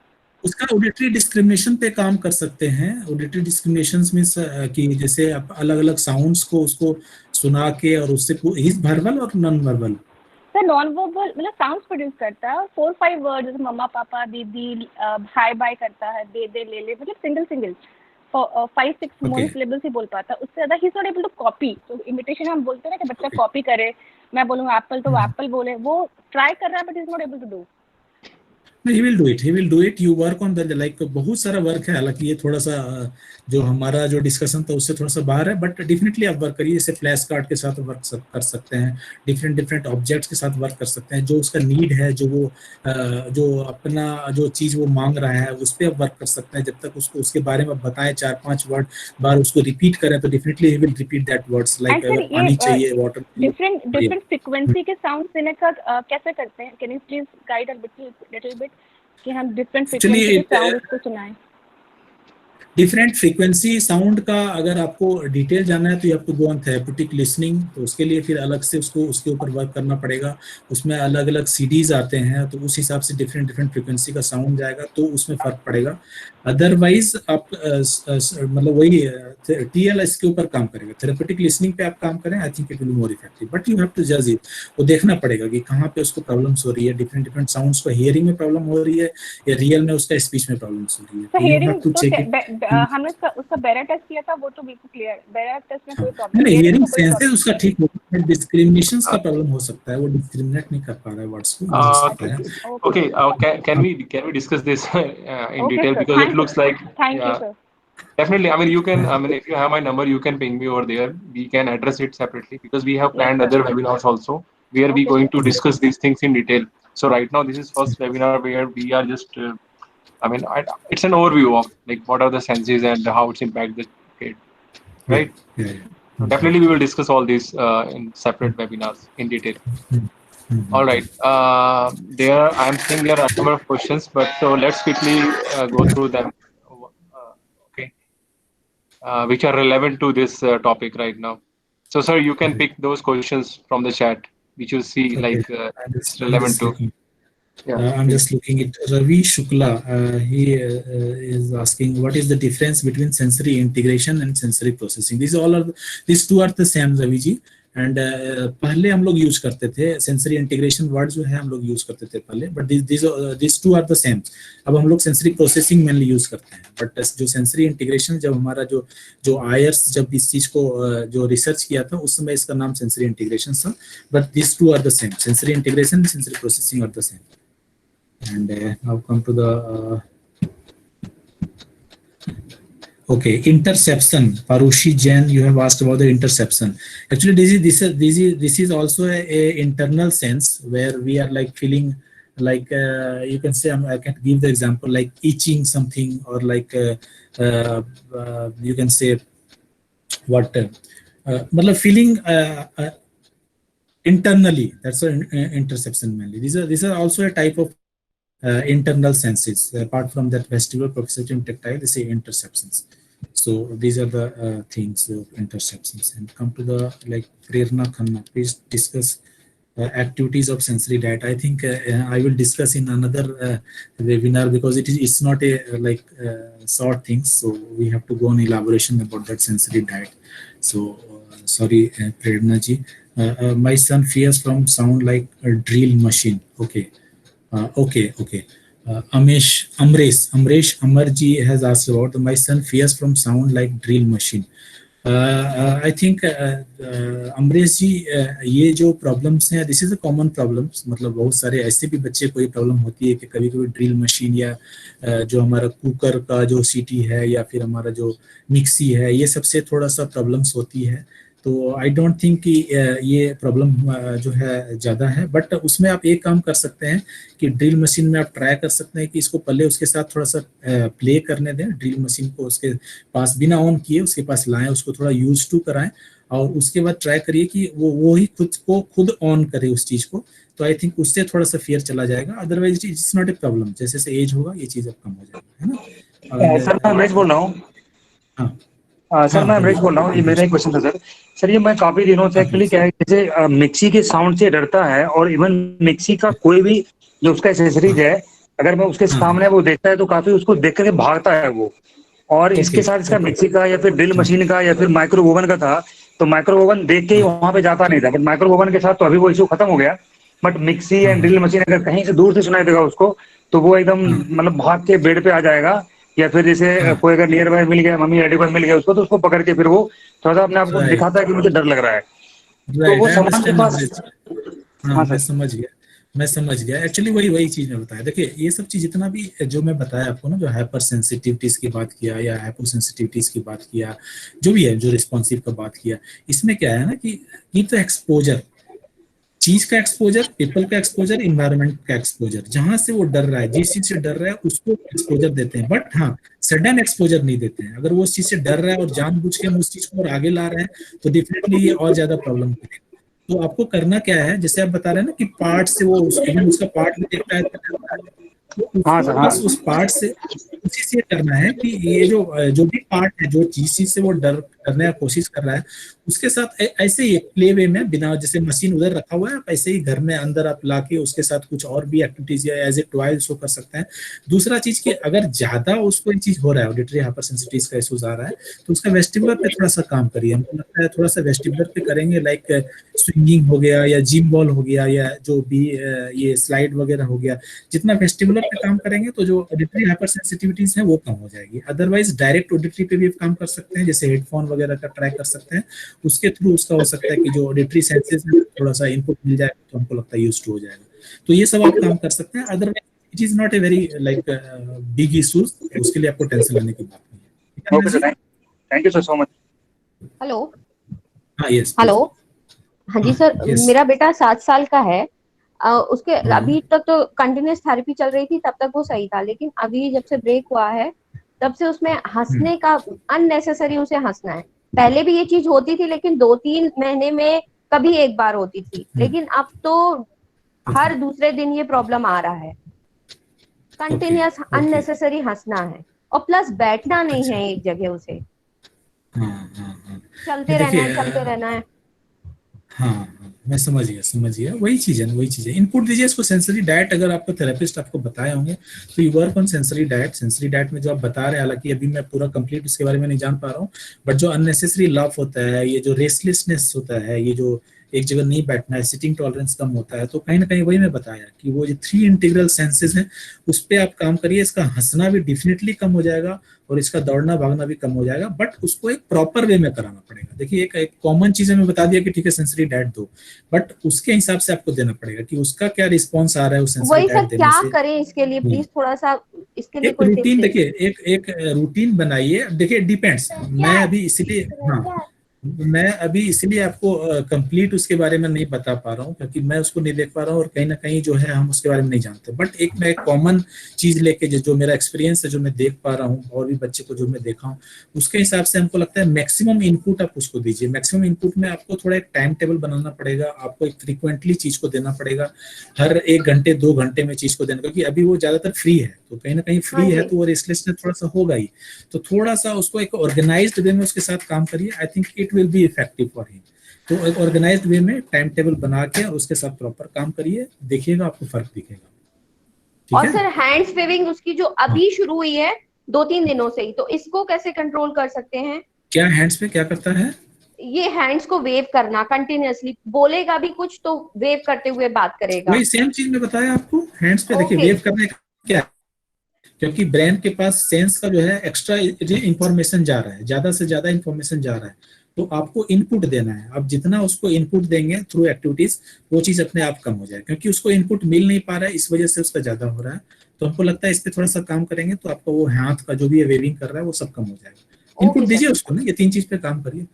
A: उसका ऑडिटरी डिस्क्रिमिनेशन पे काम कर सकते हैं. ऑडिटरी डिस्क्रिमिनेशन मींस कि जैसे आप अलग अलग साउंड्स को उसको सुना के और उससे इज वर्बल और non verbal.
D: Sir non verbal मतलब साउंड्स प्रोड्यूस करता है, 4-5 वर्ड जैसे मम्मा पापा दीदी हाय बाय करता है, दे दे ले ले, मतलब सिंगल 5-6 मोनोसिलेबल्स ही बोल पाता है. उससे ज्यादा he is not able to copy. तो इमिटेशन हम बोलते हैं ना कि बच्चा कॉपी करे, मैं बोलूँ एप्पल तो वो एप्पल बोले, वो ट्राई कर रहा है but is not able to do.
A: he will do it. You work on the like बहुत सारा वर्क है. हालांकि ये थोड़ा सा जो हमारा जो डिस्कशन था उससे थोड़ा सा बाहर है, बट डेफिनेटली आप वर्क करिए. जैसे फ्लैश कार्ड के साथ वर्क कर सकते हैं, डिफरेंट ऑब्जेक्ट्स के साथ वर्क कर सकते हैं. जो उसका नीड है, जो अपना जो चीज वो मांग रहा है उस पर आप वर्क कर सकते हैं. जब तक उसको उसके बारे में बताएं 4-5 वर्ड बार उसको रिपीट करें तो definitely he will repeat that words. Like पानी चाहिए, वाटर.
D: डिफरेंट फ्रीक्वेंसी के साउंड देने का कैसे करते हैं? Can you please guide a little bit कि हम डिफरेंट फ्रीक्वेंसी के साउंड उसको सुनाएं.
A: डिफरेंट फ्रीक्वेंसी साउंड का अगर आपको डिटेल जानना है तो आपको गो ऑन थेरेप्यूटिक लिसनिंग. तो उसके लिए फिर अलग से उसके ऊपर वर्क करना पड़ेगा. उसमें अलग अलग सीडीज आते हैं तो उस हिसाब से डिफरेंट फ्रीक्वेंसी का साउंड जाएगा तो उसमें फर्क पड़ेगा. अदरवाइज आप मतलब वही टीएलएस के ऊपर काम करेगा. थेरेप्यूटिक लिसनिंग पे आप काम करें, I think it will more effective. But you have to जज इट. वो देखना पड़ेगा कि कहाँ पे उसको प्रॉब्लम्स हो रही है. डिफरेंट साउंड्स को हियरिंग में प्रॉब्लम हो रही है या रियल में उसका स्पीच में प्रॉब्लम्स हो रही है.
D: तो हियरिंग तो हमने उसका बेरा टेस्ट किया था, वो तो बिल्कुल क्लियर. बेरा टेस्ट में कोई प्रॉब्लम
A: नहीं. हियरिंग सेंसेस उसका ठीक होगा, डिस्क्रिमिनेशंस का प्रॉब्लम हो सकता है. वो डिस्क्रिमिनेट नहीं कर पा रहा है वर्ड्स को.
C: Okay, can we discuss this in detail because it looks like
D: thank you sir.
C: Definitely. I mean, you can. I mean, if you have my number, you can ping me over there. We can address it separately because we have planned other webinars also where we going to discuss these things in detail. So right now, this is first webinar where we are just I mean, it's an overview of like what are the senses and how it's impact the kid, right?
A: Yeah.
C: Definitely, we will discuss all these in separate webinars in detail. All right. I'm saying there are a number of questions, but so let's quickly go through them. Okay. Which are relevant to this topic right now. So, sir, you can pick those questions from the chat, which you see like it's relevant to.
A: I'm just looking at Ravi Shukla. He is asking, what is the difference between sensory integration and sensory processing? These two are the same, Ravi ji. And पहले हम लोग use करते थे sensory integration word जो है हम लोग use करते थे पहले, but this two are the same. अब हम लोग सेंसरी प्रोसेसिंग मेनली यूज करते हैं, बट जो सेंसरी इंटीग्रेशन जब हमारा जो आयर्स जब इस चीज को जो रिसर्च किया था उस समय इसका नाम सेंसरी इंटीग्रेशन था, but this two are the same. Sensory integration sensory processing are the same. And now come to the okay, interception. Parushi Jain, you have asked about the interception. Actually, this is also a internal sense where we are like feeling like you can say, I can give the example like itching something, or like you can say what मतलब feeling internally. That's an interception mainly. These are also a type of internal senses. Apart from that vestibular, proprioceptive, tactile, they say interceptions. So these are the things of interceptions. And come to the like Prerna Khanna, please discuss activities of sensory diet. I think I will discuss in another webinar, because it's not a like short things, so we have to go on elaboration about that sensory diet. So sorry, Prerna ji. My son fears from sound like a drill machine. Okay. Okay. Amresh Amarji has asked about my son fears from sound like drill machine. I think Amresh ji, ये जो problems हैं, this is a common problems. मतलब बहुत सारे ऐसे भी बच्चे को ये problem होती है कि कभी-कभी drill machine या जो हमारा कुकर का जो सीटी है या फिर हमारा जो मिक्सी है, ये सबसे थोड़ा सा problems होती है. तो आई डोंट थिंक कि ये प्रॉब्लम जो है ज़्यादा है, बट उसमें आप एक काम कर सकते हैं कि ड्रिल मशीन में आप ट्राई कर सकते हैं कि इसको पहले उसके साथ थोड़ा सा प्ले करने दें. ड्रिल मशीन को उसके पास बिना ऑन किए उसके पास लाएं, उसको थोड़ा यूज टू कराएं, और उसके बाद ट्राई करिए कि वो ही खुद ऑन करे उस चीज़ को. तो आई थिंक उससे थोड़ा सा फियर चला जाएगा. Otherwise it's not a problem. जैसे जैसे एज होगा ये चीज़ अब कम हो जाएगा, है ना.
E: सर मैं अमरीश बोल रहा हूँ. सर मैं अमरीश बोल रहा हूँ. ये मेरा एक क्वेश्चन था सर. ये मैं काफी दिनों से एक्चुअली क्या है, जैसे मिक्सी के साउंड से डरता है, और इवन मिक्सी का कोई भी जो उसका एक्सेसरीज है, अगर मैं उसके सामने वो देखता है तो काफी उसको देख करके भागता है वो. और इसके साथ इसका मिक्सी का या फिर ड्रिल मशीन का या फिर माइक्रो ओवन का था, तो माइक्रो ओवन देख के ही वहां पे जाता नहीं था, बट माइक्रो ओवन के साथ तो अभी वो इशू खत्म हो गया. But mixie and drill machine अगर कहीं से दूर से सुनाई देगा उसको, तो वो एकदम मतलब भाग के बेड पे आ जाएगा, या फिर जैसे कोई अगर नियर बाय मिल गया, मम्मी डैडी को मिल गया उसको, तो उसको पकड़ के फिर वो थोड़ा सा अपने आप को दिखाता है कि मुझे डर लग रहा है. तो वो सामान के पास.
A: हाँ, मैं समझ गया. एक्चुअली वही चीज मैं बताया. देखिए ये सब चीज जितना भी जो मैं बताया आपको ना, जो हाइपर सेंसिटिविटीज की बात किया या हाइपो सेंसिटिविटीज की बात किया, जो भी है, जो रिस्पॉन्सिव का बात किया, इसमें क्या है ना कि ये तो एक्सपोजर, चीज का एक्सपोजर, पीपल का एक्सपोजर, इन्वायरमेंट का एक्सपोजर, जहां से वो डर रहा है, जिस चीज से डर रहा है उसको एक्सपोजर देते हैं. बट हाँ, सडन एक्सपोजर नहीं देते हैं. अगर वो उस चीज से डर रहा है और जानबूझ के हम उस चीज को और आगे ला रहे हैं, तो डेफिनेटली ये और ज्यादा प्रॉब्लम करेगा. तो आपको करना क्या है, जैसे आप बता रहे हैं ना कि पार्ट से वो उसका पार्ट में देखता है, बस उस पार्ट से उसी से करना है कि ये जो भी पार्ट है, जो चीज से वो डर करने की कोशिश कर रहा है, उसके साथ ऐसे ही प्ले वे में, बिना जैसे मशीन उधर रखा हुआ है, आप ऐसे ही घर में अंदर आप लाके उसके साथ कुछ और भी एक्टिविटीज या एज ए टॉय उसको कर सकते हैं. दूसरा चीज कि अगर ज्यादा उसको ये चीज हो रहा है, ऑडिटरी हाइपर सेंसिटिविटीज का इशूज आ रहा है, तो उसका वेस्टिबुलर पे थोड़ा सा काम करिए. हमको लगता है थोड़ा सा वेस्टिबुलर पे करेंगे, लाइक स्विंगिंग हो गया या जिम बॉल हो गया या जो भी ये स्लाइड वगैरह हो गया. जितना वेस्टिबुलर पे काम करेंगे तो जो ऑडिटरी हाइपर सेंसिटिविटीज है वो कम हो जाएगी. अदरवाइज डायरेक्ट ऑडिटरी पे भी काम कर सकते हैं, जैसे हेडफोन वगैरह का ट्राई कर सकते हैं. उसके थ्रू उसका हो सकता है कि जो ऑडिटरी सेंसेस है थोड़ा सा इनपुट मिल जाए, तो हमको लगता है यूज्ड टू हो जाएगा. तो ये सब आप काम कर सकते हैं. Otherwise it is not a very like big issues. उसके लिए आपको टेंशन लेने की बात नहीं है.
E: Okay sir, thank you so much.
F: Hello.
A: हाँ, यस.
F: हेलो. हाँ जी सर, मेरा बेटा 7 साल का है. उसके अभी तक तो कंटिन्यूस थेरेपी चल रही थी, तब तक वो सही था, लेकिन अभी जब से ब्रेक हुआ है तब से उसमें हंसने का अननेसेसरी उसे हंसना है। पहले भी ये चीज होती थी लेकिन 2-3 महीने में कभी एक बार होती थी, लेकिन अब तो हर दूसरे दिन ये प्रॉब्लम आ रहा है। कंटिन्यूस अननेसेसरी हंसना है और प्लस बैठना नहीं है एक जगह उसे, चलते रहना है।
A: हाँ, मैं समझ गया, वही चीज है। इनपुट दीजिए इसको। सेंसरी डाइट अगर आपको थेरेपिस्ट आपको बताए होंगे तो you work on sensory diet में जो आप बता रहे हैं, हालांकि अभी मैं पूरा कंप्लीट इसके बारे में नहीं जान पा रहा हूँ, बट जो अननेसेसरी लव होता है, ये जो रेस्टलेसनेस होता है, ये जो एक जगह नहीं बैठना है, सिटिंग टॉलरेंस कम होता है, तो कहीं ना कहीं वही मैं बताया कि वो जो 3 इंटीग्रल सेंसेस हैं उस पर आप काम करिए। इसका हंसना भी डेफिनेटली कम हो जाएगा और इसका दौड़ना भागना भी कम हो जाएगा, बट उसको एक प्रॉपर वे में कराना पड़ेगा। देखिए एक कॉमन चीज में बता दिया कि ठीक है सेंसरी डाइट दो, बट उसके हिसाब से आपको देना पड़ेगा कि उसका क्या रिस्पॉन्स आ रहा है उस सेंसरी डाइट देने से।
F: क्या करें इसके लिए प्लीज थोड़ा सा इसके लिए
A: एक रूटीन देखिए, एक रूटीन बनाइए। देखिए डिपेंड्स, मैं अभी इसलिए आपको कंप्लीट उसके बारे में नहीं बता पा रहा हूँ क्योंकि मैं उसको नहीं देख पा रहा हूँ और कहीं ना कहीं जो है हम उसके बारे में नहीं जानते, बट मैं एक कॉमन चीज लेके जो मेरा एक्सपीरियंस है, जो मैं देख पा रहा हूँ और भी बच्चे को जो मैं देखा हूँ, उसके हिसाब से हमको लगता है मैक्सिमम इनपुट आप उसको दीजिए। मैक्सिमम इनपुट में आपको थोड़ा एक टाइम टेबल बनाना पड़ेगा, आपको एक फ्रीक्वेंटली चीज को देना पड़ेगा, हर 1 घंटे 2 घंटे में चीज को देना, क्योंकि अभी वो ज्यादातर फ्री है, तो कहीं ना कहीं फ्री है तो वो रेस्टलेसनेस थोड़ा सा होगा ही, तो थोड़ा सा उसको एक ऑर्गेनाइज्ड वे में उसके साथ काम करिए। आई think it will be effective for him. तो एक ऑर्गेनाइज्ड वे में टाइम टेबल बना के और उसके साथ प्रॉपर काम करिए, देखिएगा आपको फर्क दिखेगा।
F: और सर हैंड्स वेविंग उसकी जो अभी शुरू हुई है 2-3 दिनों से ही, तो इसको कैसे कंट्रोल कर सकते हैं?
A: क्या हैंड्स पे क्या करता है?
F: ये हैंड्स को वेव करना कंटिन्यूअसली, बोलेगा भी कुछ तो वेव करते हुए बात करेगा।
A: वही सेम चीज में बताया आपको। हैंड्स पे देखिए वेव करने का क्या है, क्योंकि ब्रेन के पास सेंस का जो है एक्स्ट्रा इंफॉर्मेशन जा रहा है, ज्यादा से ज्यादा इंफॉर्मेशन जा रहा है, तो आपको इनपुट देना है। आप जितना उसको इनपुट देंगे थ्रू एक्टिविटीज, वो चीज अपने आप कम हो जाए, क्योंकि उसको इनपुट मिल नहीं पा रहा है, इस वजह से उसका ज्यादा हो रहा है। तो हमको लगता है इस पे थोड़ा सा काम करेंगे तो आपका वो हाथ का जो भी वेविंग कर रहा है वो सब कम हो जाएगा। इनपुट दीजिए उसको ना, ये 3 चीज पे काम करिए।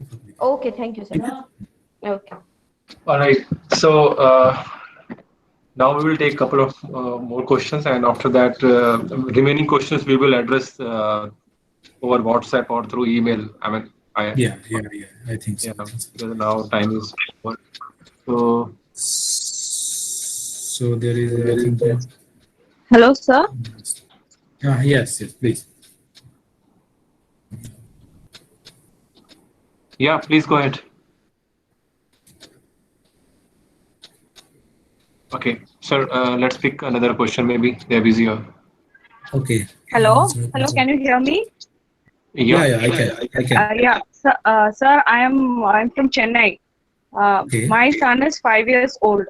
F: Okay, thank you sir. Okay,
C: alright, so now we will take a couple of more questions, and after that remaining questions we will address over WhatsApp or through email. I mean,
A: yeah, I think so.
C: Yeah, because now time is over.
A: So there is I think
D: Hello, sir.
A: Yes, please.
C: Yeah, please go ahead. Okay, sir, let's pick another question. Maybe they're busy.
A: Okay.
D: Hello, can you hear me?
A: Yeah, I can.
D: Yeah, sir, I'm from Chennai.
A: Okay.
D: My son is 5 years old.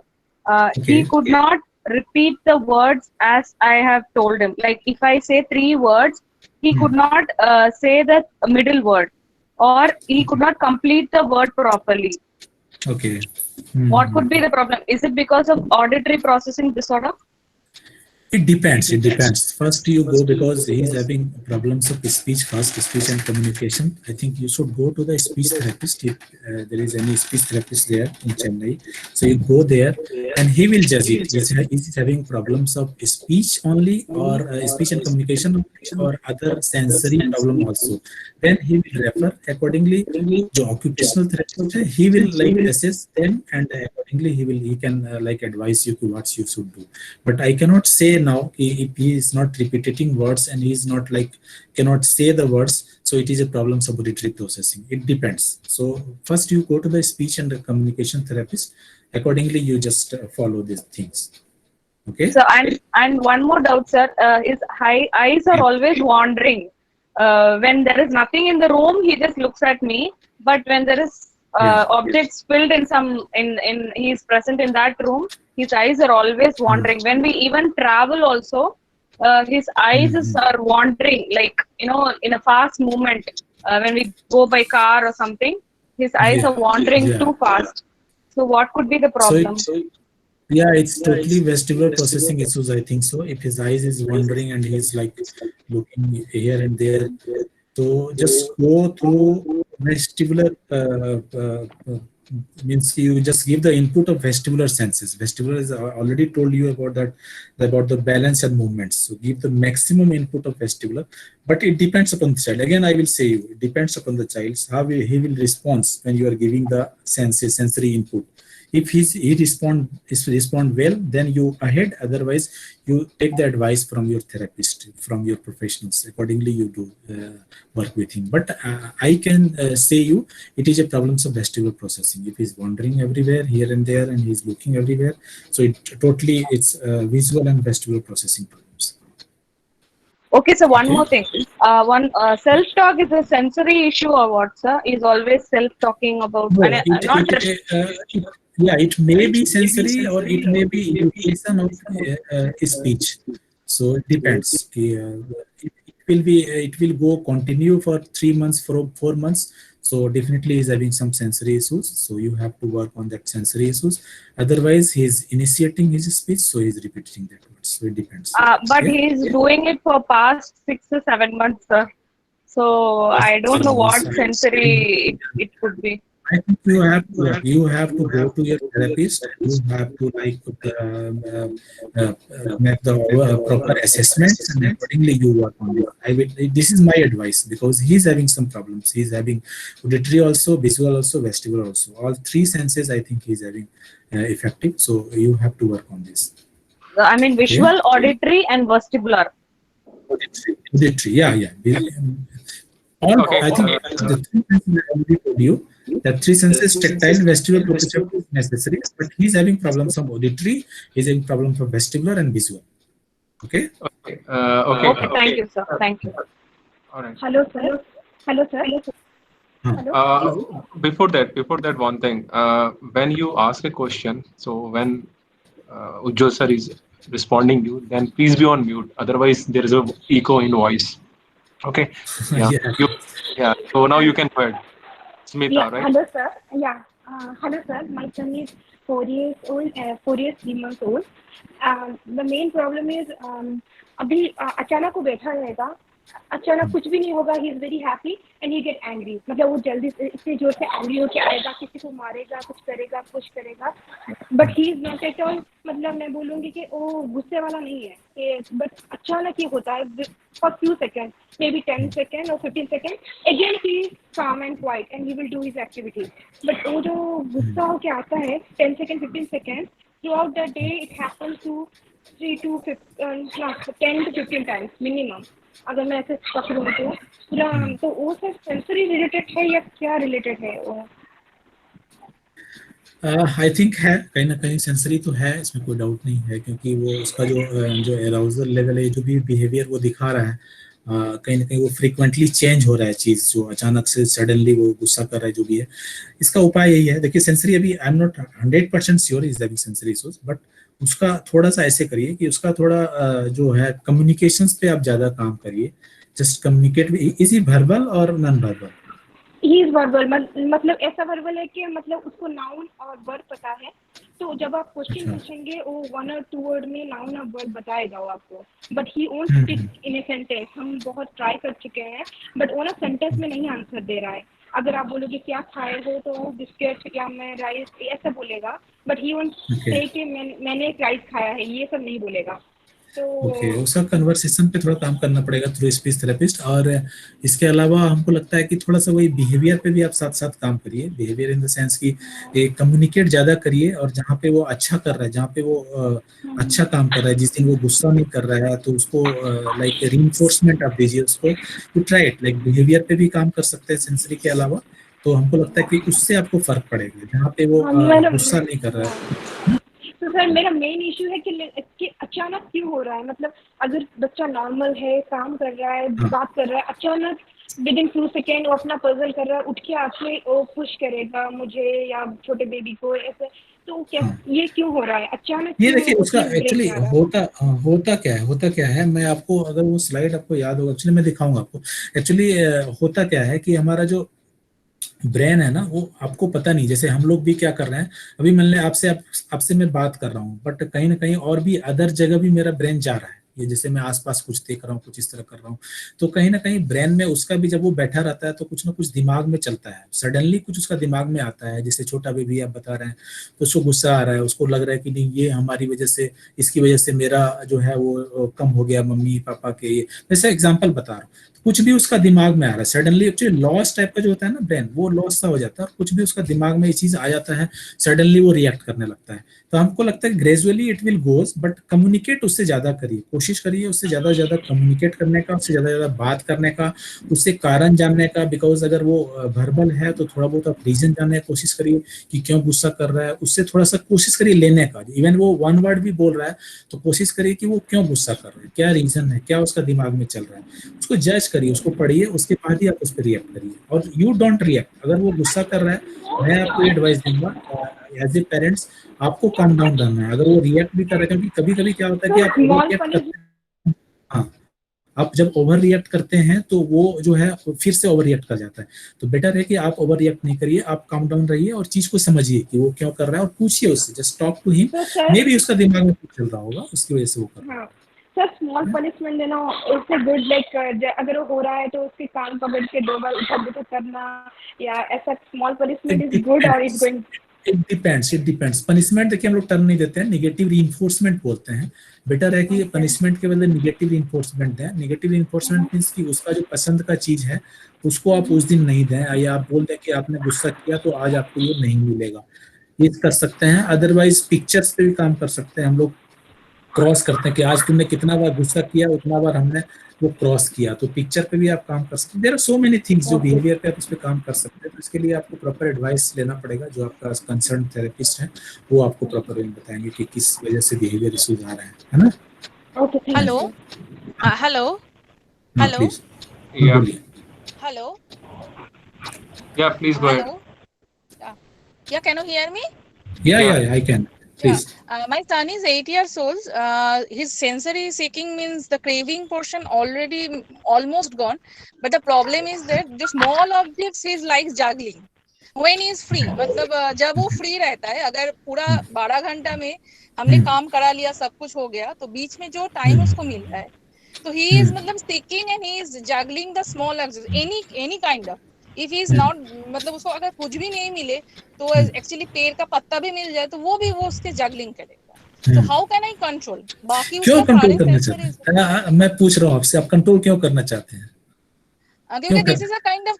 A: Okay.
D: He could not repeat the words as I have told him. Like if I say 3 words, he could not say the middle word, or he could not complete the word properly.
A: Okay.
D: What could be the problem? Is it because of auditory processing disorder?
A: It depends. First you go because he is having problems of speech and communication. I think you should go to the speech therapist if there is any speech therapist there in Chennai. So you go there and he will judge it. Is he having problems of speech only, or speech and communication, or other sensory problem also. Then he will refer accordingly. The occupational therapist, he will like assess them, and accordingly he can like advise you to what you should do. But I cannot say now if he is not repeating words and he is not like cannot say the words, so it is a problem of auditory processing. It depends. So first you go to the speech and the communication therapist. Accordingly you just follow these things. Okay.
D: So and one more doubt, sir. His eyes are always wandering. When there is nothing in the room, he just looks at me. But when there is objects filled in he is present in that room, his eyes are always wandering. When we even travel also, his eyes are wandering, like, you know, in a fast movement. When we go by car or something, his eyes are wandering too fast. So what could be the problem?
A: Yeah, it's totally vestibular processing issues, I think so. If his eyes is wandering and he's like looking here and there, so just go through vestibular means you just give the input of vestibular senses. Vestibular is already told you about the balance and movements. So give the maximum input of vestibular, but it depends upon the child. Again, I will say you, it depends upon the child's how he will respond when you are giving the sensory input. If he respond well, then you ahead. Otherwise, you take the advice from your therapist, from your professionals. Accordingly, you do work with him. But I can say you, it is a problem of vestibular processing. If he's wandering everywhere, here and there, and he's looking everywhere, so it's visual and vestibular processing problems.
D: Okay, so one
A: Okay.
D: more thing. Self-talk is a sensory issue or what, sir? Is always self-talking about
A: No,
D: not just
A: it may be sensory or it may be imitation of speech. So it depends. It will go continue for 3 months, for 4 months. So definitely he's having some sensory issues. So you have to work on that sensory issues. Otherwise, he's initiating his speech, so he's repeating that word. So it depends.
D: but
A: Okay?
D: he's doing it for past 6 to 7 months, sir. So I don't know what sensory it could be.
A: I think you have to go to your therapist. You have to make the proper assessments, and accordingly you work on it. This is my advice, because he's having some problems. He's having auditory also, visual also, vestibular also. All 3 senses I think he's having effective. So you have to work on this.
D: I mean, visual, auditory, and vestibular.
A: Auditory, yeah.
C: Okay.
A: I think the 3 senses I already told you. The 3 senses, tactile, vestibular, proprioceptive is necessary, but he's having problems from auditory, he's having problems from vestibular and visual. Okay?
C: Okay.
D: Okay, thank you, sir. Thank you.
C: All right.
D: Hello, sir. Hello, sir.
C: Before that, one thing. When you ask a question, so when Ujjwal sir is responding to you, then please be on mute. Otherwise, there is a echo in voice. Okay. Yeah. So now you can go ahead. Smita,
G: Yeah,
C: right?
G: hello sir. Yeah, hello sir. My son is 4 years old, 4 years 3 months old. The main problem is अभी अचानक वो बैठा रहेगा, अचानक कुछ भी नहीं होगा, he is very happy and he get angry. मतलब वो जल्दी से इतने जोर से angry होके आएगा, किसी को मारेगा, कुछ करेगा, push करेगा. But he is not at all, मतलब मैं बोलूँगी कि वो गुस्से वाला नहीं है. But अचानक ये होता है for few seconds, maybe 10 seconds or 15 seconds. Again he is calm and quiet and he will do his activity. But वो जो गुस्सा होके आता है 10 seconds, 15 seconds, throughout the day it happens to 10 to 15 times minimum. अगर मैं ऐसे पकड़ूँ तो पूरा, तो वो सब सेंसरी रिलेटेड है या क्या रिलेटेड है वो?
A: आई थिंक है, कहीं ना कहीं सेंसरी तो है, इसमें कोई डाउट नहीं है, क्योंकि वो उसका जो एराउजल लेवल है, जो भी बिहेवियर वो दिखा रहा है, कहीं ना कहीं वो फ्रीक्वेंटली चेंज हो रहा है चीज, जो अचानक से सडनली वो गुस्सा कर रहा है, जो भी है. इसका उपाय यही है. देखिए, सेंसरी अभी I am not 100% sure is having sensory issues, but उसका थोड़ा सा ऐसे करिए कि उसका थोड़ा जो है कम्युनिकेशंस पे आप ज्यादा काम करिए. Just communicate. Is he verbal और non verbal?
G: He is verbal, मतलब ऐसा वर्बल है कि मतलब उसको नाउन और वर्ब पता है, तो जब आप क्वेश्चन पूछेंगे वो 1 और 2 वर्ड में नाउन और वर्ब बताएगा वो आपको. But he won't speak in a sentence. हम बहुत ट्राई कर चुके हैं, बट वो ना सेंटेंस में नहीं आंसर दे रहा है. अगर आप बोलोगे क्या खाए हो, तो वो बिस्किट या मैं राइस ऐसा बोलेगा, बट ही वोंट से कि मैंने एक राइस खाया है, ये सब नहीं बोलेगा.
A: ओके, उसका कन्वर्सेशन पे थोड़ा काम करना पड़ेगा थ्रू स्पीच थेरेपिस्ट. और इसके अलावा हमको लगता है कि थोड़ा सा वही बिहेवियर पे भी आप साथ साथ काम करिए. बिहेवियर इन द सेंस कि कम्युनिकेट ज्यादा करिए, और जहाँ पे वो अच्छा कर रहा है, जहाँ पे वो अच्छा काम कर रहा है, जिस दिन वो गुस्सा नहीं कर रहा है, तो उसको लाइक रीइंफोर्समेंट आप दीजिए उसको. To try it, like behaviour पे भी काम कर सकते हैं सेंसरी के अलावा. तो हमको लगता है कि उससे आपको फर्क पड़ेगा, जहाँ पे वो गुस्सा नहीं कर रहा है.
G: तो सर मेरा मेन इशू है कि अचानक क्यों हो रहा है. मतलब अगर बच्चा नॉर्मल है, काम कर रहा है, बात कर रहा है, अचानक विद इन 2 सेकेंड वो अपना पजल कर रहा है, उठ के आके वो पुश करेगा मुझे या छोटे बेबी को ऐसे, तो क्या ये क्यों हो रहा है अचानक?
A: ये देखिए, उसका एक्चुअली होता क्या है, मैं आपको, अगर वो स्लाइड आपको याद होगा, एक्चुअली मैं दिखाऊंगा आपको. एक्चुअली होता क्या है कि हमारा जो ब्रेन है ना, वो आपको पता नहीं. जैसे हम लोग भी क्या कर रहे हैं, अभी मान लें आपसे मैं बात कर रहा हूँ, बट कहीं ना कहीं और भी अदर जगह भी मेरा ब्रेन जा रहा है. ये जैसे मैं आसपास कुछ देख रहा हूँ, कुछ इस तरह कर रहा हूँ, तो कहीं ना कहीं ब्रेन में उसका भी जब वो बैठा रहता है तो कुछ ना कुछ दिमाग में चलता है, सडनली कुछ उसका दिमाग में आता है। जैसे छोटा बेबी आप बता रहे हैं तो उसको गुस्सा आ रहा है, उसको लग रहा है कि नहीं ये हमारी वजह से, इसकी वजह से मेरा जो है वो कम हो गया मम्मी पापा के, ये जैसे एग्जाम्पल बता रहा हूँ। कुछ भी उसका दिमाग में आ रहा है सडनली, एक्चुअली लॉस टाइप का जो होता है ना ब्रेन, वो लॉस सा हो जाता है और कुछ भी उसका दिमाग में ये चीज आ जाता है, सडनली वो रिएक्ट करने लगता है। तो हमको लगता है gradually it will goes, but communicate उससे ज्यादा करिए, कोशिश करिए उससे ज्यादा से ज्यादा कम्युनिकेट करने का, उससे ज्यादा से ज्यादा बात करने का, उससे कारण जानने का। बिकॉज अगर वो वर्बल है तो थोड़ा बहुत आप रीजन जानने की कोशिश करिए कि क्यों गुस्सा कर रहा है, उससे थोड़ा सा कोशिश करिए लेने का। इवन वो वन वर्ड भी बोल रहा है तो कोशिश करिए कि वो क्यों गुस्सा कर रहा है, क्या रीजन है, क्या उसका दिमाग में चल रहा है, उसको जज करिए, उसको पढ़िए, उसके बाद ही आप उस पर रिएक्ट करिए। और यू डोंट रिएक्ट। अगर वो गुस्सा कर रहा है, मैं आपको एडवाइस दूंगा एज ए पेरेंट्स, आपको काम डाउन करना है। अगर वो रिएक्ट भी कर रहा है, क्योंकि कभी कभी क्या होता है कि आप ओवर रिएक्ट करते हैं, हाँ आप जब ओवर रिएक्ट करते हैं तो वो जो है फिर से ओवर रिएक्ट कर जाता है। तो बेटर है कि आप ओवर रिएक्ट नहीं करिए, आप काम डाउन रहिए और चीज को समझिए कि वो क्यों कर रहा है और पूछिए उससे, just talk to him. Maybe उसका दिमाग में कुछ चल रहा होगा, उसकी वजह से वो कर रहा है।
G: सर स्मॉल पनिशमेंट देना इससे गुड, लाइक अगर वो हो रहा है तो उसके कान पकड़ के 2 बार उठक बैठक करना, या ऐसा स्मॉल पनिशमेंट इज गुड और is going?
A: It depends. Punishment देखिए हम लोग टर्म नहीं देते हैं, नेगेटिव रीइंफोर्समेंट बोलते हैं। बेटर है कि पनिशमेंट के बदले नेगेटिव रीइंफोर्समेंट दें। नेगेटिव रीइंफोर्समेंट मींस कि उसका जो पसंद का चीज है उसको आप उस दिन नहीं दें, या आप बोल दें कि आपने गुस्सा किया तो आज आपको ये नहीं मिलेगा, ये कर सकते हैं। अदरवाइज पिक्चर्स पे भी काम कर सकते हैं हम लोग, क्रॉस करते हैं कि आज तुमने कितना बार गुस्सा किया उतना बार हमने वो क्रॉस किया, तो पिक्चर पे भी आप काम कर सकते हैं। There are so many things जो बिहेवियर पे आप उस पे काम कर सकते हैं। तो इसके लिए आपको प्रॉपर एडवाइस लेना पड़ेगा, जो आपका कंसर्न थेरेपिस्ट है वो आपको प्रॉपर बताएंगे कि किस वजह से बिहेवियर इश्यूज आ रहे हैं, है ना?
G: Okay,
H: hello hello hello
A: please
C: Yeah.
A: बोलिए।
H: Hello
C: Yeah, please go ahead.
H: Hello या कैन यू हियर मी?
A: या I can please.
H: My son is 8 years old. His sensory seeking means the craving portion already almost gone. But the problem is that the small objects he likes juggling. When he is free, मतलब जब वो free रहता है, अगर पूरा 12 घंटा में हमने काम करा लिया, सब कुछ हो गया, तो बीच में जो टाइम उसको मिल रहा है, तो he is मतलब seeking and he is juggling the small objects, any kind of. If he is not, मतलब उसको अगर कुछ भी नहीं मिले तो एक्चुअली पेड़ का पत्ता भी मिल जाए तो वो भी वो उसके जगलिंग करेगा। तो हाउ कैन आई कंट्रोल? बाकी
A: क्यों
H: उसका
A: कंट्रोल
H: सारे
A: करना
H: सेंसर
A: चाहते हैं? मैं पूछ रहा हूँ आपसे, आप कंट्रोल क्यों करना चाहते हैं?
H: क्योंकि this is a kind of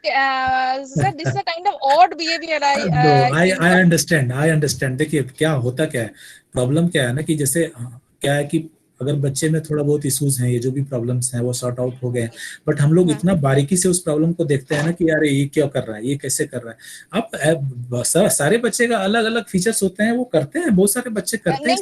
H: sir, this is a kind of odd behaviour.
A: I understand. देखिए क्या होता क्या है, प्रॉब्लम क्या है ना कि जैसे क्या है कि अगर बच्चे में थोड़ा बहुत इश्यूज हैं, ये जो भी प्रॉब्लम्स हैं वो सॉर्ट आउट हो गए, बट हम लोग इतना बारीकी से उस प्रॉब्लम को देखते हैं ना कि यार ये क्या कर रहा है, ये कैसे कर रहा है। अब सारे बच्चे का अलग अलग फीचर्स होते हैं, वो करते हैं, बहुत सारे बच्चे करते हैं।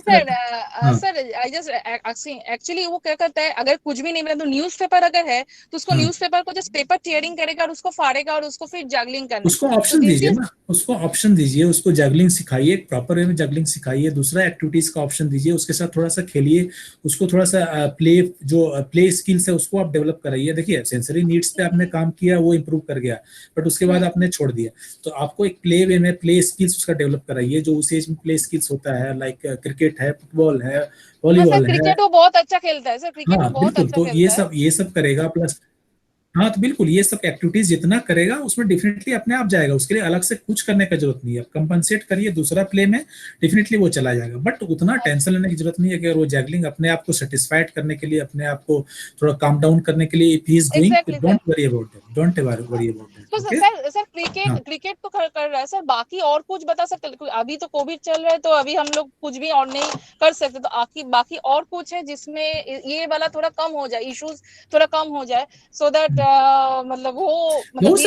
H: नहीं सर, आई जस्ट एक्चुअली वो क्या करता है, अगर कुछ भी नहीं मिला तो न्यूज़पेपर अगर है तो उसको न्यूज़पेपर को जस्ट पेपर टीयरिंग करेगा और उसको फाड़ेगा और उसको फिर जगलिंग करना।
A: उसको ऑप्शन दीजिए ना, उसको ऑप्शन दीजिए, उसको जगलिंग सिखाइए, प्रॉपर वे में जगलिंग सिखाइए, दूसरा एक्टिविटीज का ऑप्शन दीजिए, उसके साथ थोड़ा सा खेलिए, उसको थोड़ा सा प्ले स्किल्स है उसको आप डेवलप कराइए। देखिए सेंसरी नीड्स पे आपने काम किया, वो इंप्रूव कर गया, बट उसके बाद आपने छोड़ दिया, तो आपको एक प्ले वे में प्ले स्किल्स उसका डेवलप कराइए, जो उस एज में प्ले स्किल्स होता है, लाइक क्रिकेट है, फुटबॉल है, वॉलीबॉल है।
H: क्रिकेट वो बहुत अच्छा खेलता है सर, क्रिकेट वो बहुत अच्छा
A: तो
H: खेलता है।
A: ये सब करेगा प्लस, हाँ तो बिल्कुल ये सब एक्टिविटीज जितना करेगा उसमें डेफिनेटली अपने आप जाएगा, उसके लिए अलग से कुछ करने का जरूरत नहीं है। कंपनसेट करिए दूसरा प्ले में, डेफिनेटली वो चला जाएगा, बट उतना टेंशन लेने की जरूरत नहीं है कि वो जैगलिंग अपने आप को सेटिस्फाइड करने के लिए, अपने आप को थोड़ा काम डाउन करने के लिए, if he is doing, don't worry about that, don't worry about that.
H: तो सर क्रिकेट तो कर रहा है सर, बाकी और कुछ बता सकते हैं? अभी तो कोविड चल रहा है तो अभी हम लोग कुछ भी और नहीं कर सकते, तो बाकी और कुछ है जिसमें ये वाला थोड़ा कम हो जाए, इश्यूज थोड़ा कम हो जाए, सो दैट मतलब वो
A: बहुत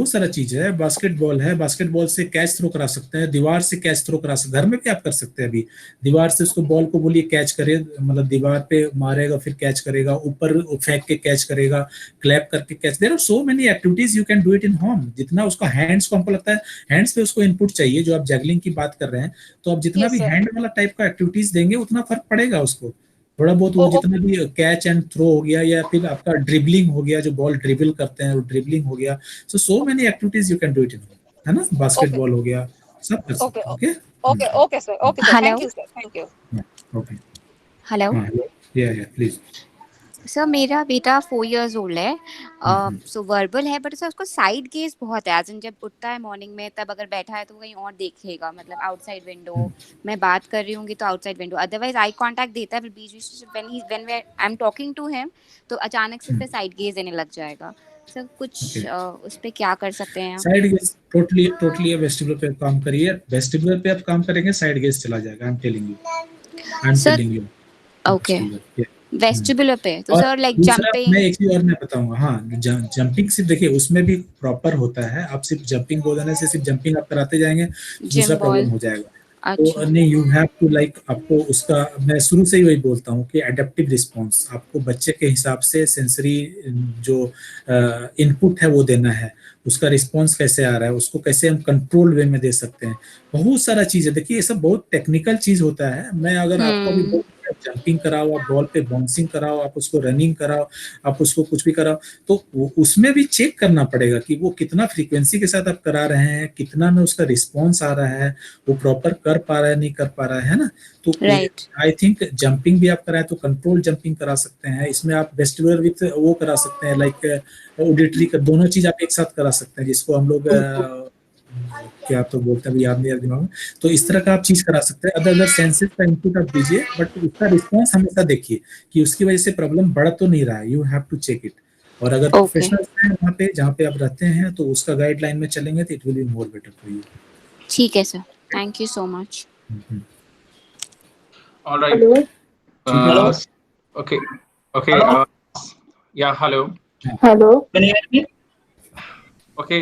A: सारा चीज है। बास्केटबॉल है, बास्केटबॉल से कैच थ्रो करा सकते हैं, दीवार से कैच थ्रो करा सकते हैं, घर में भी आप कर सकते हैं। अभी दीवार से उसको बॉल को बोलिए कैच करे, मतलब दीवार पे मारेगा फिर कैच करेगा, ऊपर फेंक के कैच करेगा, क्लैप करके catch. There are so many activities you can do it in home. जितना उसका हैंड्स को, हमको लगता है हैंड्स पे उसको इनपुट चाहिए, जो आप जैगलिंग की बात कर रहे हैं, तो आप जितना भी हैंड वाला टाइप का एक्टिविटीज देंगे उतना फर्क पड़ेगा उसको। थोड़ा बहुत वो जितना भी कैच एंड थ्रो हो गया, या फिर आपका ड्रिबलिंग हो गया, जो बॉल ड्रिबल करते हैं वो ड्रिबलिंग हो गया, सो many activities you can do it इन, है ना? बास्केटबॉल हो गया, सब कर सकते हैं।
H: Okay sir, thank you sir, thank you.
A: Okay
I: hello
A: हाँ, या प्लीज।
I: सर, मेरा बेटा 4 इयर्स ओल्ड है, सो वर्बल है, बट सर उसको साइड गेज बहुत है, एज इन जब उठता है मॉर्निंग में तब अगर बैठा है तो कहीं और देखेगा, मतलब आउटसाइड विंडो, मैं बात कर रही हूँगी तो outside window, otherwise eye contact देता है, बीच बीच when I am talking to him तो अचानक से फिर साइड गेज देने लग जाएगा। सर कुछ उस पे क्या कर सकते हैं आप?
A: साइड गेज टोटली वेस्टिबुलर पे काम करिए, वेस्टिबुलर पे आप काम करेंगे साइड गेज चला जाएगा। I am telling you.
I: Okay, vestibular पे तो
A: और
I: सर लाइक
A: दूसरा
I: जंपिंग।
A: मैं एक चीज और मैं बताऊंगा। हाँ, जंपिंग सिर्फ देखिए उसमें भी प्रॉपर होता है। आप सिर्फ जंपिंग बोल देने से सिर्फ जंपिंग आप कराते जाएंगे दूसरा प्रॉब्लम हो जाएगा। तो नहीं, यू हैव टू लाइक, आपको उसका, मैं शुरू से ही वही बोलता हूँ कि एडेप्टिव रिस्पॉन्स आपको बच्चे के हिसाब से सेंसरी जो इनपुट है वो देना है, उसका रिस्पॉन्स कैसे आ रहा है, उसको कैसे हम कंट्रोल वे में दे सकते हैं। बहुत सारा चीज है, देखिए ये सब बहुत टेक्निकल चीज होता है। मैं अगर आपको अभी जंपिंग कराओ, आप बॉल पे बाउंसिंग कराओ, आप उसको रनिंग कराओ, आप उसको कुछ भी कराओ, तो उसमें भी चेक करना पड़ेगा कि वो कितना फ्रीक्वेंसी के साथ आप करा रहे हैं, कितना में उसका रिस्पॉन्स आ रहा है, वो प्रॉपर कर पा रहा है नहीं कर पा रहा है ना। तो आई थिंक जंपिंग भी आप कराए तो कंट्रोल जंपिंग करा सकते हैं। इसमें आप वेस्टिबुलर विथ वो करा सकते हैं, लाइक ऑडिटरी का, दोनों चीज आप एक साथ करा सकते हैं, जिसको हम लोग क्या तो बोलते हैं, याद नहीं आ रहा दिमाग में। तो इस तरह का आप चीज करा सकते हैं। अदर सेंसेस का इनपुट आप दीजिए, बट उसका रिस्पॉन्स हमेशा देखिए कि उसकी वजह से प्रॉब्लम बढ़ तो नहीं रहा है। You have to check it. और अगर प्रोफेशनल है वहाँ पे जहाँ पे आप रहते हैं तो उसका गाइडलाइन में चलेंगे तो it will be more better for you.
I: ठीक है sir, thank you so much.
C: Alright, okay या hello
J: can you hear me?
C: Okay,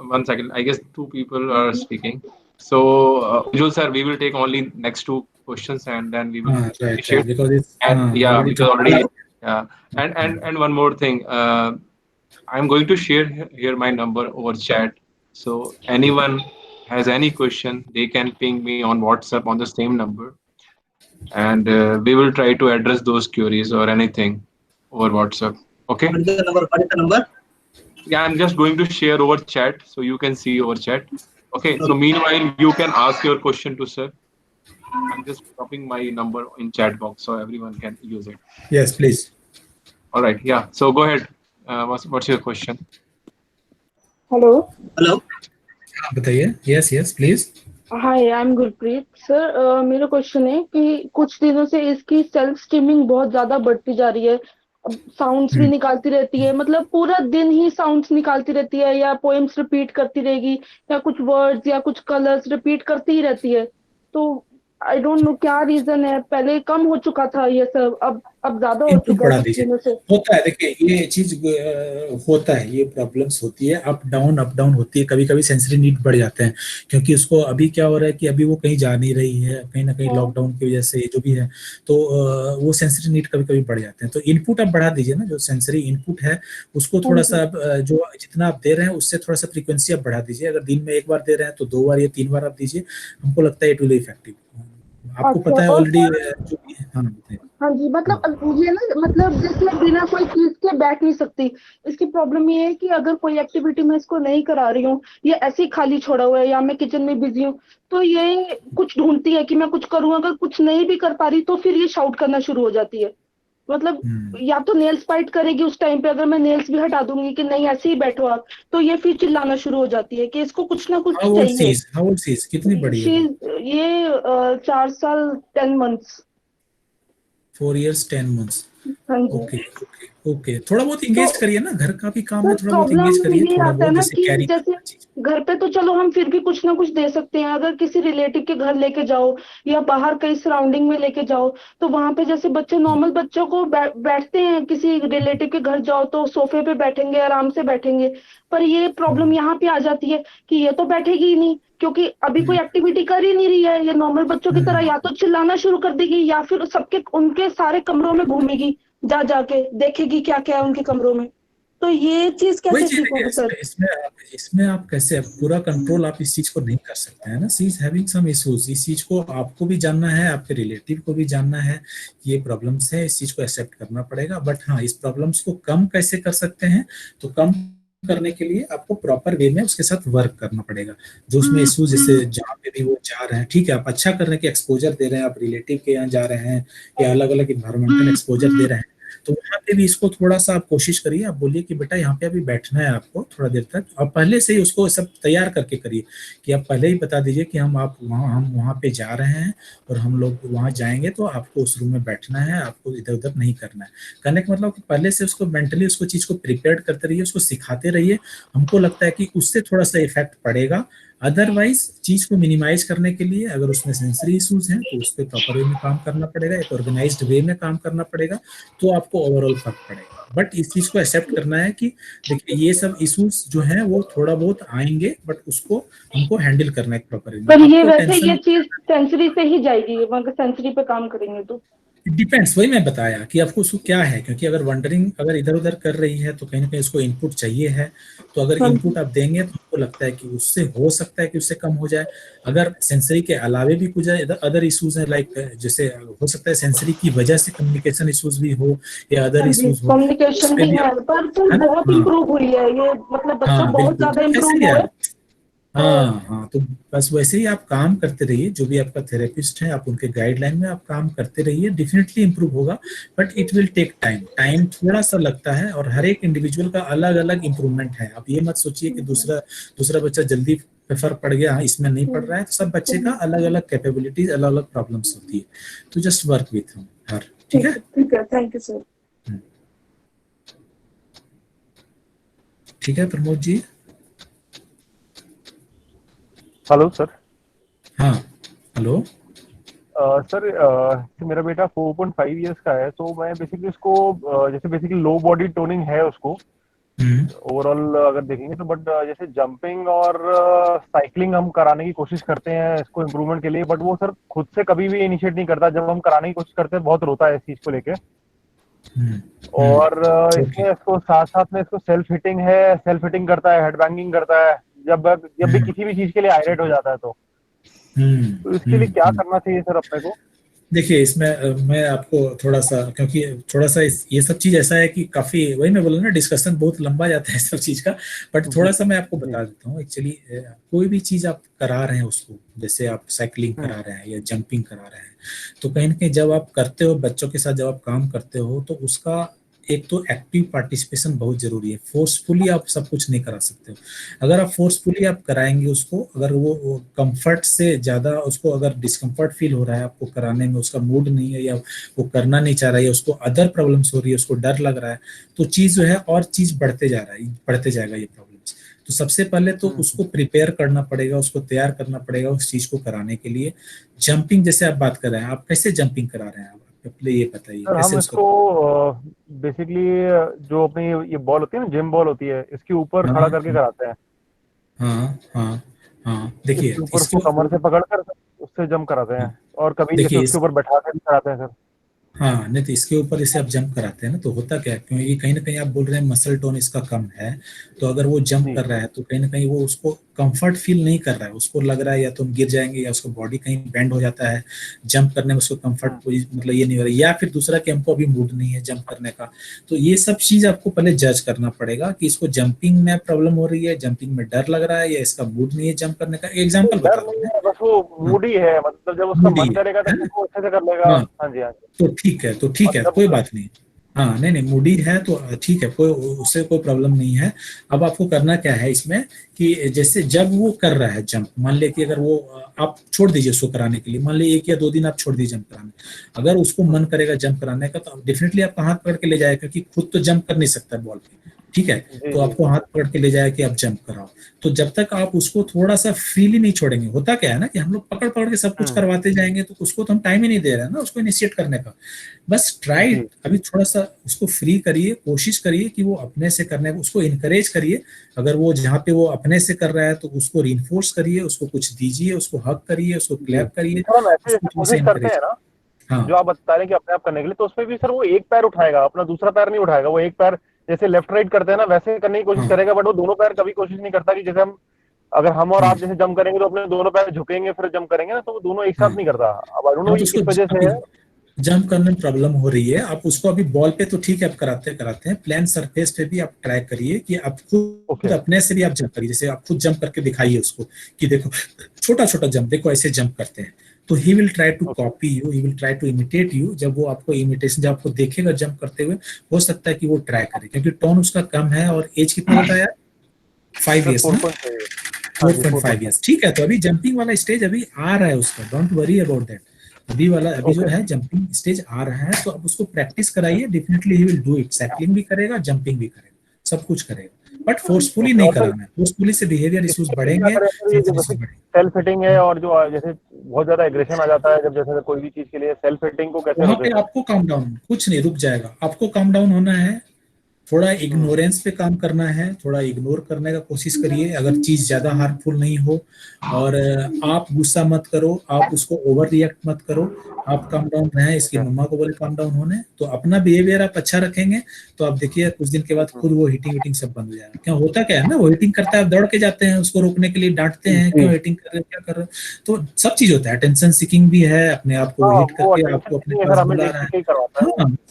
C: 1 second. I guess 2 people are speaking. So, Ujjwal sir, we will take only next 2 questions and then we will
A: right, because it's
C: because already and one more thing. I'm going to share here my number over chat. So anyone has any question, they can ping me on WhatsApp on the same number, and we will try to address those queries or anything over WhatsApp. Okay.
J: What is the number?
C: Yeah, I'm just going to share over chat so you can see over chat. Okay, so meanwhile you can ask your question to sir. I'm just dropping my number in chat box so everyone can use it.
A: Yes, please.
C: All right, yeah, so go ahead. What's your question?
K: Hello.
A: बताइए। Yes, please.
K: Hi, I'm Gurpreet sir. मेरा question है कि कुछ दिनों से इसकी self steaming बहुत ज्यादा बढ़ती जा रही है। साउंड्स भी निकालती रहती है, मतलब पूरा दिन ही साउंड्स निकालती रहती है, या पोएम्स रिपीट करती रहेगी, या कुछ वर्ड्स या कुछ कलर्स रिपीट करती ही रहती है। तो आई डोंट नो क्या रीजन है। पहले कम हो चुका था ये सब, अब ज्यादा हो चुका है दिनों से।
A: होता है, देखिए ये चीज होता है, ये प्रॉब्लम्स होती है, अप डाउन होती है। कभी कभी सेंसरी नीड बढ़ जाते हैं, क्योंकि उसको अभी क्या हो रहा है कि अभी वो कहीं जा नहीं रही है, कहीं ना कहीं लॉकडाउन की वजह से जो भी है, तो वो सेंसरी नीड कभी कभी बढ़ जाते हैं। तो इनपुट आप बढ़ा दीजिए ना, जो सेंसरी इनपुट है उसको थोड़ा सा, जो जितना आप दे रहे हैं उससे थोड़ा सा फ्रीक्वेंसी आप बढ़ा दीजिए। अगर दिन में 1 बार दे रहे हैं तो 2 बार या 3 बार आप दीजिए। हमको लगता है इट विल इफेक्टिव। आपको पता है ऑलरेडी जो भी है।
K: हाँ जी, मतलब ये ना, मतलब जिसमें बिना कोई चीज के बैठ नहीं सकती। इसकी प्रॉब्लम ये है कि अगर कोई एक्टिविटी मैं इसको नहीं करा रही हूँ, ये ऐसे ही खाली छोड़ा हुआ है, या मैं किचन में बिजी हूँ, तो ये कुछ ढूंढती है कि मैं कुछ करूँ। अगर कुछ नहीं भी कर पा रही तो फिर ये शाउट करना शुरू हो जाती है। मतलब या तो नेल्स बाइट करेगी उस टाइम पे, अगर मैं नेल्स भी हटा दूंगी कि नहीं ऐसे ही बैठो आप, तो ये फिर चिल्लाना शुरू हो जाती है कि इसको कुछ ना कुछ चाहिए।
A: कितनी बड़ी है
K: ये 4 साल 10 मंथ्स।
A: 4 years 10 months।
K: हाँ जी।
A: ओके, थोड़ा बहुत इंगेज करिए ना, घर का भी काम है, थोड़ा बहुत
K: प्रॉब्लम
A: इंगेज करिए।
K: ये
A: थोड़ा
K: आता है
A: बहुत
K: ना
A: जैसे
K: कि
A: कैरी,
K: जैसे घर पे तो चलो हम फिर भी कुछ ना कुछ दे सकते हैं। अगर किसी रिलेटिव के घर लेके जाओ या बाहर कहीं सराउंडिंग में लेके जाओ, तो वहां पे जैसे बच्चे नॉर्मल बच्चों को बैठते हैं, किसी रिलेटिव के घर जाओ तो सोफे पे बैठेंगे, आराम से बैठेंगे। पर ये प्रॉब्लम यहाँ पे आ जाती है कि ये तो बैठेगी ही नहीं, क्योंकि अभी कोई एक्टिविटी कर ही नहीं रही है। ये नॉर्मल बच्चों की तरह या तो चिल्लाना शुरू कर देगी, या फिर सबके उनके सारे कमरों में घूमेगी, जाके देखेगी क्या क्या है उनके कमरों में। तो ये चीज कैसे ठीक होगा सर?
A: इसमें आप कैसे पूरा कंट्रोल आप इस चीज को नहीं कर सकते हैं ना। She is having some issues. इस चीज को आपको भी जानना है, आपके रिलेटिव को भी जानना है, ये प्रॉब्लम्स है, इस चीज को एक्सेप्ट करना पड़ेगा। बट हाँ, इस प्रॉब्लम्स को कम कैसे कर सकते हैं, तो कम करने के लिए आपको प्रॉपर वे में उसके साथ वर्क करना पड़ेगा। जो उसमें इश्यूज, जैसे जहाँ पे भी वो जा रहे हैं, ठीक है, आप अच्छा कर रहे हैं कि एक्सपोजर दे रहे हैं, आप रिलेटिव के यहाँ जा रहे हैं या अलग अलग इन्वायरमेंटल एक्सपोजर दे रहे हैं, तो वहाँ पे भी इसको थोड़ा सा आप कोशिश करिए, आप बोलिए कि बेटा यहाँ पे अभी बैठना है आपको थोड़ा देर तक, और पहले से ही उसको सब तैयार करके करिए कि आप पहले ही बता दीजिए कि हम वहाँ पे जा रहे हैं और हम लोग वहाँ जाएंगे तो आपको उस रूम में बैठना है, आपको इधर उधर नहीं करना है। करने का मतलब कि पहले से उसको मेंटली उसको चीज को प्रिपेयर करते रहिए, उसको सिखाते रहिए। हमको लगता है कि उससे थोड़ा सा इफेक्ट पड़ेगा। अदरवाइज चीज को मिनिमाइज करने के लिए अगर उसमें सेंसरी इश्यूज हैं तो उस पर प्रॉपर वे में काम करना पड़ेगा, एक ऑर्गेनाइज्ड वे में काम करना पड़ेगा, तो आपको ओवरऑल फर्क पड़ेगा। बट इस चीज को एक्सेप्ट करना है कि देखिए ये सब इश्यूज जो हैं वो थोड़ा बहुत आएंगे, बट उसको हमको हैंडल करना है प्रॉपर वे में।
K: पर ये
A: आपको
K: वैसे
A: टेंशन
K: ये चीज सेंसरी से ही जाएगी, अगर सेंसरी पे काम करेंगे तो।
A: डिपेंड्स, वही मैं बताया कि आपको उसको क्या है, क्योंकि अगर वंडरिंग अगर इधर उधर कर रही है तो कहीं ना कहीं उसको इनपुट चाहिए है, तो अगर इनपुट आप देंगे तो आपको लगता है कि उससे हो सकता है कि उससे कम हो जाए। अगर सेंसरी के अलावे भी कुछ अदर इश्यूज हैं, लाइक जैसे हो सकता है सेंसरी की वजह से कम्युनिकेशन इश्यूज भी हो या अदर इश्यूज हो,
K: कम्युनिकेशन भी है, पर बहुत इम्प्रूव हुई है ये, मतलब बच्चा बहुत ज्यादा इम्प्रूव हुआ है।
A: हाँ, तो बस वैसे ही आप काम करते रहिए, जो भी आपका थेरेपिस्ट है आप उनके गाइडलाइन में आप काम करते रहिए, डेफिनेटली इंप्रूव होगा, but it will take time थोड़ा सा लगता है, और हर एक इंडिविजुअल का अलग अलग इंप्रूवमेंट है। आप ये मत सोचिए कि दूसरा बच्चा जल्दी फर्क पड़ गया, इसमें नहीं पड़ रहा है, तो सब बच्चे का अलग अलग कैपेबिलिटीज, अलग अलग प्रॉब्लम्स होती है, तो जस्ट वर्क विथ हर। ठीक है,
K: थैंक यू सर।
A: ठीक है प्रमोद जी।
L: Hello sir.
A: हाँ हेलो
L: सर, मेरा बेटा 4.5 इयर्स का है, तो मैं बेसिकली उसको जैसे बेसिकली लो बॉडी टोनिंग है उसको ओवरऑल अगर देखेंगे तो, बट जैसे जंपिंग और साइकिलिंग हम कराने की कोशिश करते हैं इसको इम्प्रूवमेंट के लिए, बट वो सर खुद से कभी भी इनिशिएट नहीं करता। जब हम कराने की कोशिश करते हैं बहुत रोता है इस चीज को लेके। और इसमें इसको साथ साथ में इसको सेल्फ हिटिंग करता है, हेड बैंगिंग करता है जब भी किसी भी चीज के लिए आयरेट हो जाता है तो इसके लिए क्या करना चाहिए सर अपने को?
A: देखिए इसमें मैं आपको थोड़ा सा, क्योंकि थोड़ा सा ये सब चीज ऐसा है कि काफी, वही मैं बोला ना, डिस्कशन बहुत लंबा जाता है सब चीज का, बट थोड़ा सा मैं आपको बता देता हूँ। एक्चुअली कोई भी चीज आप करा रहे हैं उसको, जैसे आप साइकिलिंग करा रहे हैं या जंपिंग करा रहे हैं, तो कहीं ना कहीं जब आप करते हो बच्चों के साथ, जब आप काम करते हो, तो उसका एक तो एक्टिव पार्टिसिपेशन बहुत जरूरी है। फोर्सफुली आप सब कुछ नहीं करा सकते हो। अगर आप फोर्सफुली आप कराएंगे उसको, अगर वो कंफर्ट से ज्यादा उसको अगर डिस्कम्फर्ट फील हो रहा है आपको कराने में, उसका मूड नहीं है या वो करना नहीं चाह रहा है, उसको अदर प्रॉब्लम्स हो रही है, उसको डर लग रहा है, तो चीज जो है और चीज बढ़ते जाएगा ये प्रॉब्लम्स। तो सबसे पहले तो उसको प्रिपेयर करना पड़ेगा, उसको तैयार करना पड़ेगा उस चीज को कराने के लिए। जंपिंग जैसे आप बात कर रहे हैं, आप कैसे जंपिंग करा रहे हैं, पहले ये बताइए।
L: हम इसको बेसिकली जो अपनी ये बॉल होती है ना, जिम बॉल होती है, इसके ऊपर खड़ा करके कराते हैं।
A: हाँ देखिए
L: ऊपर इसको कमर से पकड़कर उससे जंप कराते हैं, और कभी जैसे उसके ऊपर बैठा कर भी कराते हैं सर।
A: हाँ नहीं, तो इसके ऊपर इसे आप जंप कराते हैं ना, तो होता क्या है, क्योंकि कहीं ना कहीं आप बोल रहे हैं मसल टोन इसका कम है, तो अगर वो जंप कर रहा है तो कहीं ना कहीं वो उसको कंफर्ट फील नहीं कर रहा है, उसको लग रहा है या तो हम गिर जाएंगे या उसको बॉडी कहीं बेंड हो जाता है, जंप करने में उसको कंफर्ट मतलब ये नहीं हो रहा है, या फिर दूसरा कि हमको अभी मूड नहीं है जंप करने का। तो ये सब चीज आपको पहले जज करना पड़ेगा कि इसको जंपिंग में प्रॉब्लम हो रही है, जंपिंग में डर लग रहा है, या इसका मूड नहीं है जंप करने का। एग्जाम्पल बता रहा हूँ,
L: बस वो मूड ही है, मतलब जब उसका मन करेगा तो वो अच्छे से कर लेगा। हाँ जी, हाँ
A: तो ठीक है कोई बात नहीं। हाँ नहीं मूडी है तो ठीक है, कोई उससे कोई प्रॉब्लम नहीं है। अब आपको करना क्या है इसमें कि जैसे जब वो कर रहा है जंप, मान ले कि अगर वो आप छोड़ दीजिए उसको कराने के लिए, मान ले 1 या 2 दिन आप छोड़ दीजिए जंप कराने, अगर उसको मन करेगा जंप कराने का तो डेफिनेटली आपका हाथ पकड़ के ले जाएगा, क्योंकि खुद तो जंप कर नहीं सकता बॉल पे, ठीक है, तो आपको हाथ पकड़ के ले जाए कि आप जंप कराओ। तो जब तक आप उसको थोड़ा सा फ्रीली नहीं छोड़ेंगे, होता क्या है ना कि हम लोग पकड़ पकड़ के सब कुछ करवाते जाएंगे, तो उसको तो हम टाइम ही नहीं दे रहे हैं ना उसको इनिशिएट करने का। बस ट्राई, अभी थोड़ा सा उसको फ्री करिए, कोशिश करिए कि वो अपने से करने, उसको इनकरेज करिए। अगर वो जहाँ पे वो अपने से कर रहा है तो उसको रिइंफोर्स करिए, उसको कुछ दीजिए, उसको हक करिए, उसको क्लैप करिए।
L: हाँ। जो आप बता रहे हैं कि अपने आप करने के लिए, तो उसमें भी सर वो एक पैर उठाएगा, अपना दूसरा पैर नहीं उठाएगा। वो एक पैर जैसे लेफ्ट राइट करते हैं ना, वैसे करने की कोशिश करेगा, बट वो दोनों पैर कभी कोशिश नहीं करता कि जैसे अगर हम और आप जैसे जंप करेंगे तो अपने दोनों पैर झुकेंगे फिर जंप करेंगे ना, तो वो दोनों एक साथ नहीं करता। अब आई डोंट नो किस वजह से है।
A: जंप करने में प्रॉब्लम हो रही है, आप उसको अभी बॉल पे तो ठीक है आप कराते हैं, प्लेन सरफेस पे भी आप ट्राई करिए कि आप खुद अपने से भी आप जंप करिए, जैसे आप खुद जंप करके दिखाइए उसको कि देखो छोटा छोटा जंप, देखो ऐसे जंप करते हैं, तो he will try to copy you, he will try to imitate you. जब वो आपको इमिटेशन, जब आपको देखेगा जंप करते हुए, हो सकता है कि वो ट्राई करे, क्योंकि टोन उसका कम है और एज कितना बताया 5 इयर्स ना, 4.5 इयर्स, ठीक है। तो अभी जंपिंग वाला स्टेज अभी आ रहा है उसका, डोंट वरी अबाउट दैट। अभी जो है जंपिंग स्टेज आ रहा है, तो अब उसको प्रैक्टिस कराइए, definitely he will do it, cycling भी करेगा, जंपिंग भी करेगा, सब कुछ करेगा, बट फोर्सफुली नहीं कराना है, फोर्सफुली से बिहेवियर इश्यूज बढ़ेंगे,
L: सेल्फ हिटिंग है, और जो जैसे बहुत ज्यादा एग्रेशन आ जाता है जब जैसे कोई भी चीज के लिए, सेल्फ हिटिंग को कैसे
A: वहां पे आपको काम डाउन, कुछ नहीं, रुक जाएगा, आपको काम डाउन होना है, थोड़ा इग्नोरेंस पे काम करना है, थोड़ा इग्नोर करने का कोशिश करिए अगर चीज ज्यादा हार्मफुल नहीं हो, और आप गुस्सा मत करो, आप उसको ओवर रिएक्ट मत करो, आप काम डाउन रहें, इसकी मम्मा को बोले काम डाउन होने, तो अपना बिहेवियर आप अच्छा रखेंगे तो आप देखिए कुछ दिन के बाद खुद वो हिटिंग सब बंद हो जाएगा। क्या होता क्या है ना, वो हिटिंग करता है, दौड़ के जाते हैं उसको रोकने के लिए, डांटते हैं क्यों हिटिंग कर रहे, क्या कर रहे, तो सब चीज होता है, अटेंशन सीकिंग भी है, अपने आप को हिट करके आपको अपने पास बुला रहा है,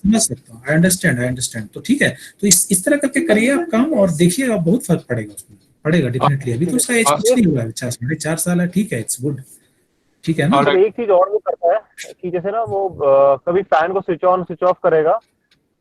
A: समझ सकता हूँ, आई अंडरस्टैंड, तो ठीक है, तो इस तरह करके करिए आप काम, और देखिएगा बहुत फर्क पड़ेगा उसमें, पड़ेगा डेफिनेटली। अभी तो उसका एज कुछ नहीं हुआ है, 4 साल है, ठीक है, इट्स गुड, ठीक है ना।
L: और एक चीज और वो करता है कि जैसे ना वो कभी फैन को स्विच ऑन स्विच ऑफ करेगा,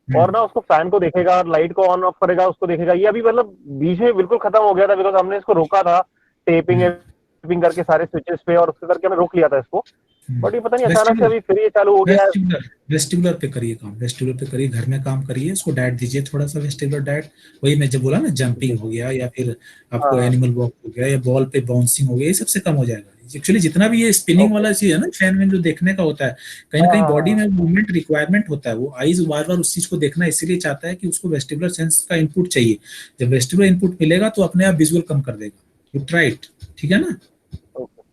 L: और ना उसको फैन को देखेगा और लाइट को ऑन ऑफ करेगा, उसको देखेगा, ये अभी मतलब बीच में बिल्कुल खत्म हो गया था, बिकॉज हमने इसको रोका था टेपिंग करके सारे स्विचेस पे, और उसके करके हमने रोक लिया था इसको, बट ये पता नहीं अचानक से अभी फिर ये चालू हो गया है।
A: वेस्टिबुलर पे करिए काम, वेस्टिबुलर पे करिए, घर में काम करिए, उसको डाइट दीजिए, थोड़ा सा वेस्टिबुलर डाइट, वही मैं जब बोला ना, जंपिंग हो गया या फिर आपको एनिमल वॉक हो गया या बॉल पे बाउंसिंग हो गया, ये सबसे कम हो जाएगा। एक्चुअली जितना भी ये स्पिनिंग वाला चीज है ना, फैन में जो देखने का होता है, कहीं ना कहीं बॉडी में मूवमेंट रिक्वायरमेंट होता है, वो आईज बार बार उस चीज को देखना इसीलिए चाहता है कि उसको वेस्टिबुलर सेंस का इनपुट चाहिए, जब वेस्टिबुलर इनपुट मिलेगा तो अपने आप विजुअल कम कर देगा, यू ट्राई इट, ठीक है ना।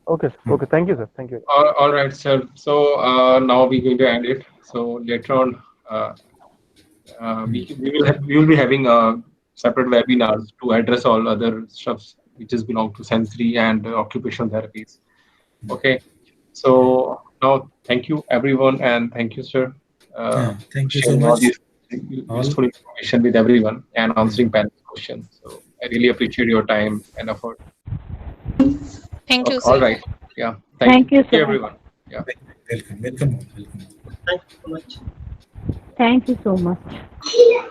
L: Okay, thank you, sir. Thank you.
C: All right, sir. So now we're going to end it. So later on, we will be having separate webinars to address all other stuff which is belong to sensory and occupational therapies. Okay. So now, thank you everyone, and thank you, sir.
A: Thank you so much.
C: Useful information with everyone and answering panel questions. So I really appreciate your time and effort.
H: Thank you, sir.
C: All right. Yeah.
D: Thank you, sir.
C: everyone. Yeah.
A: Welcome.
J: Thank you so much.
D: Thank you so much.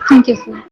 I: Thank you, sir.